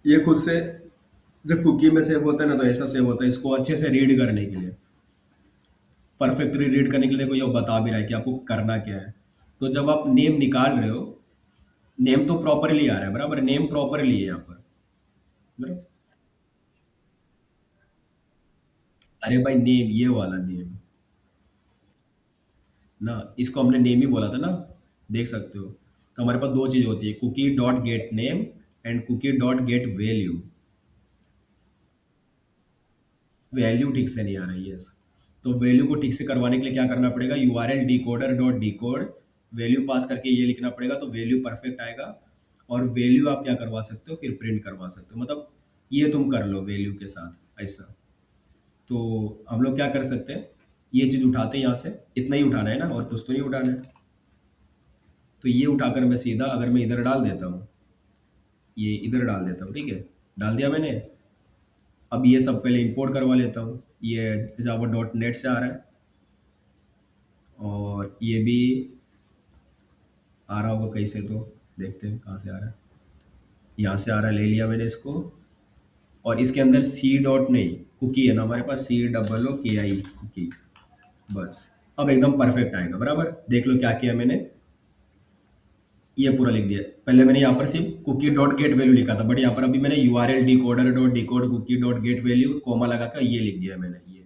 A: ये खुद से जब कुकी में सेव होता है ना, तो ऐसा सेव होता है इसको अच्छे से रीड करने के लिए। परफेक्टली रीड करने के लिए देखो ये बता भी रहा है कि आपको करना क्या है। तो जब आप नेम निकाल रहे हो, नेम तो प्रॉपरली आ रहा है, बराबर, नेम प्रॉपरली है यहाँ पर। बराबर। अरे भाई, नेम ये वाला नेम ना, इसको हमने नेम ही बोला था ना। देख सकते हो। तो हमारे पास दो चीज होती है, cookie dot get name and cookie dot get value. Value ठीक से नहीं आ रही है। तो वैल्यू को ठीक से करवाने के लिए क्या करना पड़ेगा, URL decoder dot decode value pass करके ये लिखना पड़ेगा, तो वैल्यू परफेक्ट आएगा। और वैल्यू आप क्या करवा सकते हो, फिर प्रिंट करवा सकते हो, मतलब ये तुम कर लो वैल्यू के साथ ऐसा। तो हम लोग क्या कर सकते हैं, ये चीज़ उठाते हैं यहाँ से, इतना ही उठाना है ना, और कुछ तो नहीं उठाना है। तो ये उठाकर मैं सीधा अगर मैं इधर डाल देता हूँ, ये इधर डाल देता हूँ, ठीक है। डाल दिया मैंने। अब ये सब पहले इंपोर्ट करवा लेता हूँ। ये जावा डॉट नेट से आ रहा है। और ये भी आ रहा होगा कहीं से, तो देखते हैं कहाँ से आ रहा है। यहाँ से आ रहा है, ले लिया मैंने इसको। और इसके अंदर सी डॉट नहीं, कुकी है ना हमारे पास, COOKI कुकी। बस। अब एकदम परफेक्ट आएगा, बराबर। देख लो क्या किया मैंने। ये पूरा लिख दिया। पहले मैंने यहाँ पर सिर्फ कुकी डॉट गेट वैल्यू लिखा था, बट यहाँ पर अभी मैंने URL decoder dot decode cookie dot get value comma लगा कर ये लिख दिया मैंने ये।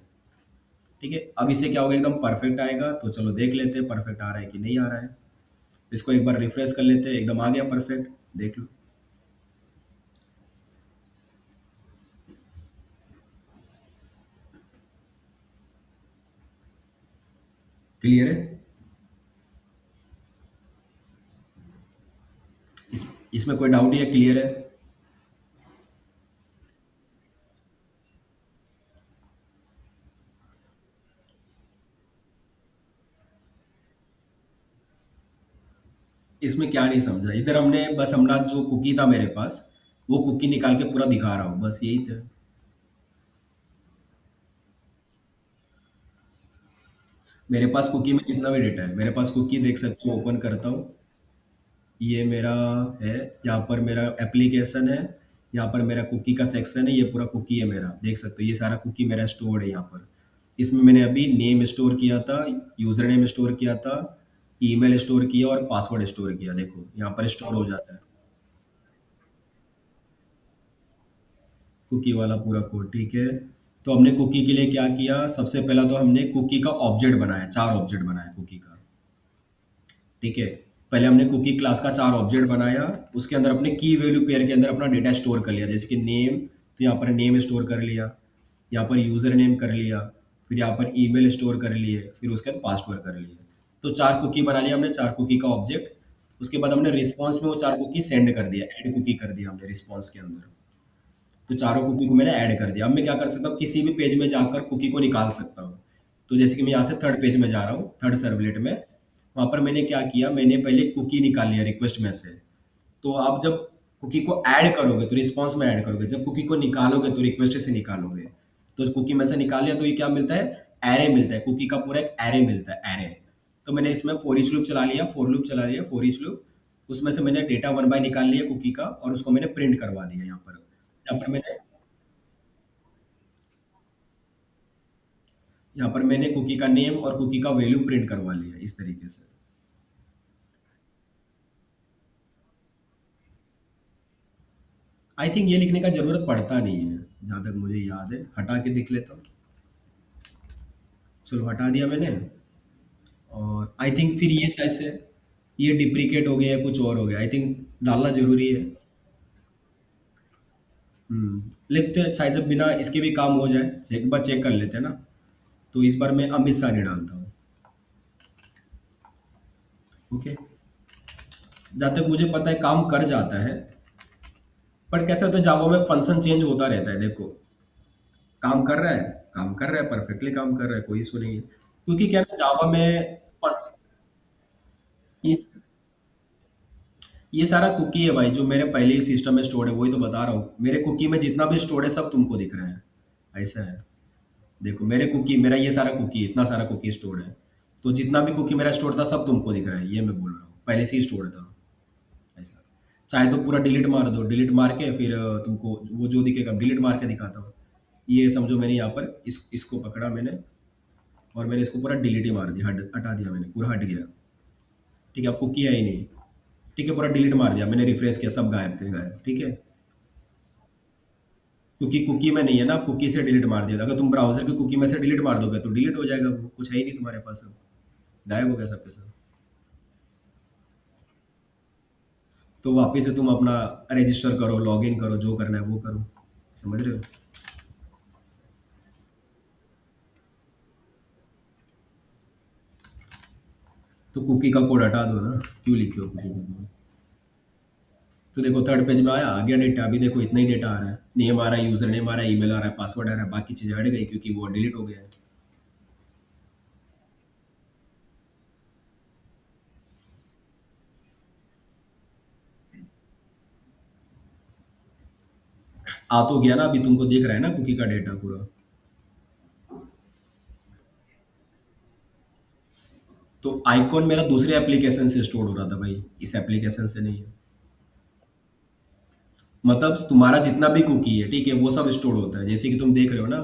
A: ठीक है, अब इसे क्या होगा, एकदम परफेक्ट आएगा। तो चलो देख लेते हैं परफेक्ट आ रहा है कि नहीं आ रहा है। इसको एक बार रिफ्रेश कर लेते हैं, एकदम आ गया परफेक्ट। देख लो। क्लियर है? इसमें कोई डाउट है? क्लियर है? इसमें क्या नहीं समझा, इधर हमने बस अपना जो कुकी था मेरे पास, वो कुकी निकाल के पूरा दिखा रहा हूँ, बस यही था। मेरे पास कुकी में जितना भी डेटा है, मेरे पास कुकी देख सकते हो, ओपन करता हूँ। ये मेरा है। यहाँ पर मेरा एप्लीकेशन है। यहाँ पर मेरा कुकी का सेक्शन है, ये पूरा कुकी है मेरा, देख सकते हो ये सारा कुकी मेरा स्टोर है यहाँ पर। इसमें मैंने अभी नेम स्टोर किया था, यूजर नेम स्टोर किया था, ईमेल स्टोर किया और पासवर्ड स्टोर किया, देखो यहाँ पर स्टोर हो जाता है। कुकी वाला पूरा कोड, ठीक है। तो हमने कुकी के लिए क्या किया, सबसे पहला तो हमने कुकी का ऑब्जेक्ट बनाया, 4 ऑब्जेक्ट बनाया कुकी का। ठीक है। पहले हमने कुकी क्लास का 4 ऑब्जेक्ट बनाया। उसके अंदर अपने की वैल्यू पेयर के अंदर अपना डेटा स्टोर कर लिया, जैसे कि नेम, तो यहाँ पर नेम स्टोर कर लिया। यहाँ पर यूज़र नेम कर लिया, फिर यहाँ पर ईमेल स्टोर कर लिए, फिर उसके बाद पासवर्ड कर लिए। तो 4 कुकी बना लिया हमने, 4 कुकी का ऑब्जेक्ट। उसके बाद हमने रिस्पॉन्स में वो 4 कुकी सेंड कर दिया, ऐड कुकी कर दिया हमने रिस्पॉन्स के अंदर। तो चारों कुकी को मैंने ऐड कर दिया। अब मैं क्या कर सकता हूँ, किसी भी पेज में जाकर कुकी को निकाल सकता हूँ। तो जैसे कि मैं यहाँ से थर्ड पेज में जा रहा हूँ, थर्ड सर्वलेट में, वहाँ पर मैंने क्या किया, मैंने पहले कुकी निकाल लिया रिक्वेस्ट में से। तो आप जब कुकी को ऐड करोगे तो रिस्पॉन्स में ऐड करोगे, जब कुकी को निकालोगे तो रिक्वेस्ट से निकालोगे। तो कुकी में से निकाल लिया तो ये क्या मिलता है, एरे मिलता है, कुकी का पूरा एक एरे मिलता है, एरे। तो मैंने इसमें फॉर ईच लूप चला लिया, फॉर लूप चला लिया, फॉर ईच लूप। उसमें से मैंने डेटा वन बाय निकाल लिया कुकी का, और उसको मैंने प्रिंट करवा दिया यहाँ पर। यहाँ पर मैंने कुकी का नेम और कुकी का वैल्यू प्रिंट करवा लिया इस तरीके से। आई थिंक ये लिखने का जरूरत पड़ता नहीं है, जहां तक मुझे याद है। हटा के दिख लेता हूँ। चलो हटा दिया मैंने। और आई थिंक फिर ये शायद से ये डिप्रिकेट हो गया या कुछ और हो गया, आई थिंक डालना जरूरी है। लिखते हैं शायद से बिना इसके भी काम हो जाए, एक बार चेक कर लेते हैं ना। तो इस बार मैं अमित सानी डालता हूँ। ओके। जहाँ तक मुझे पता है काम कर जाता है। पर कैसे होता है, जावा में फंक्शन चेंज होता रहता है, देखो। काम कर रहा है, काम कर रहा है, परफेक्टली काम कर रहा है, कोई इशू नहीं है। क्योंकि क्या है जावा में फंक्शन, ये ये सारा कुकी है भाई, जो मेरे पहले ही सिस्टम में स्टोर है, वही तो बता रहा हूँ। मेरे कुकी में जितना भी स्टोर है सब तुमको दिख रहा है। ऐसा है। देखो मेरे कुकी, मेरा ये सारा कुकी, इतना सारा कुकी स्टोर है। तो जितना भी कुकी मेरा स्टोर था सब तुमको दिख रहा है, ये मैं बोल रहा हूँ, पहले से ही स्टोर था। ऐसा। चाहे तो पूरा डिलीट मार दो, डिलीट मार के फिर तुमको वो जो दिखेगा डिलीट मार के दिखाता हूँ। ये समझो मैंने यहाँ पर इसको पकड़ा मैंने, और मैंने इसको पूरा डिलीट ही मार दिया, हटा दिया मैंने, पूरा हट गया। ठीक है, आपको किया ही नहीं। ठीक है, पूरा डिलीट मार दिया मैंने, रिफ्रेश किया, सब गायब के गायब। ठीक है। क्योंकि कुकी में नहीं है ना, कुकी से डिलीट मार दिया था। अगर तुम ब्राउजर की कुकी में से डिलीट मार दोगे तो डिलीट हो जाएगा, वो कुछ है ही नहीं तुम्हारे पास अब, गायब हो गया सबके सब। तो वापिस से तुम अपना रजिस्टर करो, लॉग इन करो, जो करना है वो करो। समझ रहे हो। तो कुकी का कोड हटा दो ना, क्यों लिखे हो कुकी का कोड। तो देखो थर्ड पेज में आया, आ गया डेटा। अभी देखो इतना ही डेटा आ रहा है, नेम आ रहा है, यूजर नेम आ रहा है, ईमेल आ रहा है, पासवर्ड आ रहा है, बाकी चीजें हट गई क्योंकि वो डिलीट हो गया है। आ तो गया ना, अभी तुमको दिख रहा है ना कुकी का डेटा पूरा। तो आइकॉन मेरा दूसरे एप्लीकेशन से स्टोर हो रहा था भाई, इस एप्लीकेशन से नहीं है। मतलब तुम्हारा जितना भी कुकी है, ठीक है, वो सब स्टोर होता है, जैसे कि तुम देख रहे हो ना।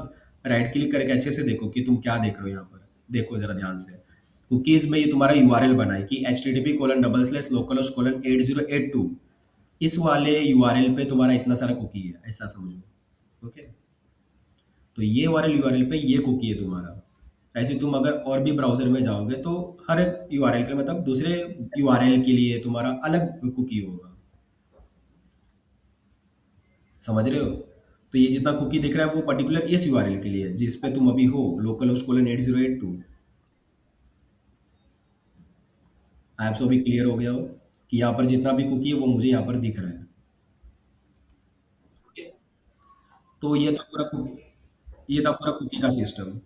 A: राइट क्लिक करके अच्छे से देखो कि तुम क्या देख रहे हो यहाँ पर। देखो जरा ध्यान से। कुकीज में ये तुम्हारा यूआरएल बना है कि http://localhost:8082। इस वाले यूआरएल पे तुम्हारा इतना सारा कुकी है, ऐसा समझो। ओके। तो ये वाले यूआरएल पे ये कुकी है तुम्हारा। ऐसे तुम अगर और भी ब्राउजर में जाओगे तो हर एक यूआरएल के, मतलब दूसरे यूआरएल के लिए तुम्हारा अलग कुकी होगा। समझ रहे हो। तो ये जितना कुकी दिख रहा है वो पर्टिकुलर इस यूआरएल के लिए है, जिस पे तुम अभी हो, local host colon 8082। App so भी क्लियर हो गया हो कि यहाँ पर जितना भी कुकी है वो मुझे यहाँ पर दिख रहा है। तो ये था पूरा कुकी, ये था पूरा कुकी का सिस्टम।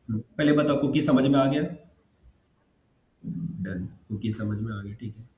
A: पहले बताओ कुकी समझ में आ गया। डन, कुकी समझ में आ गया, ठीक है।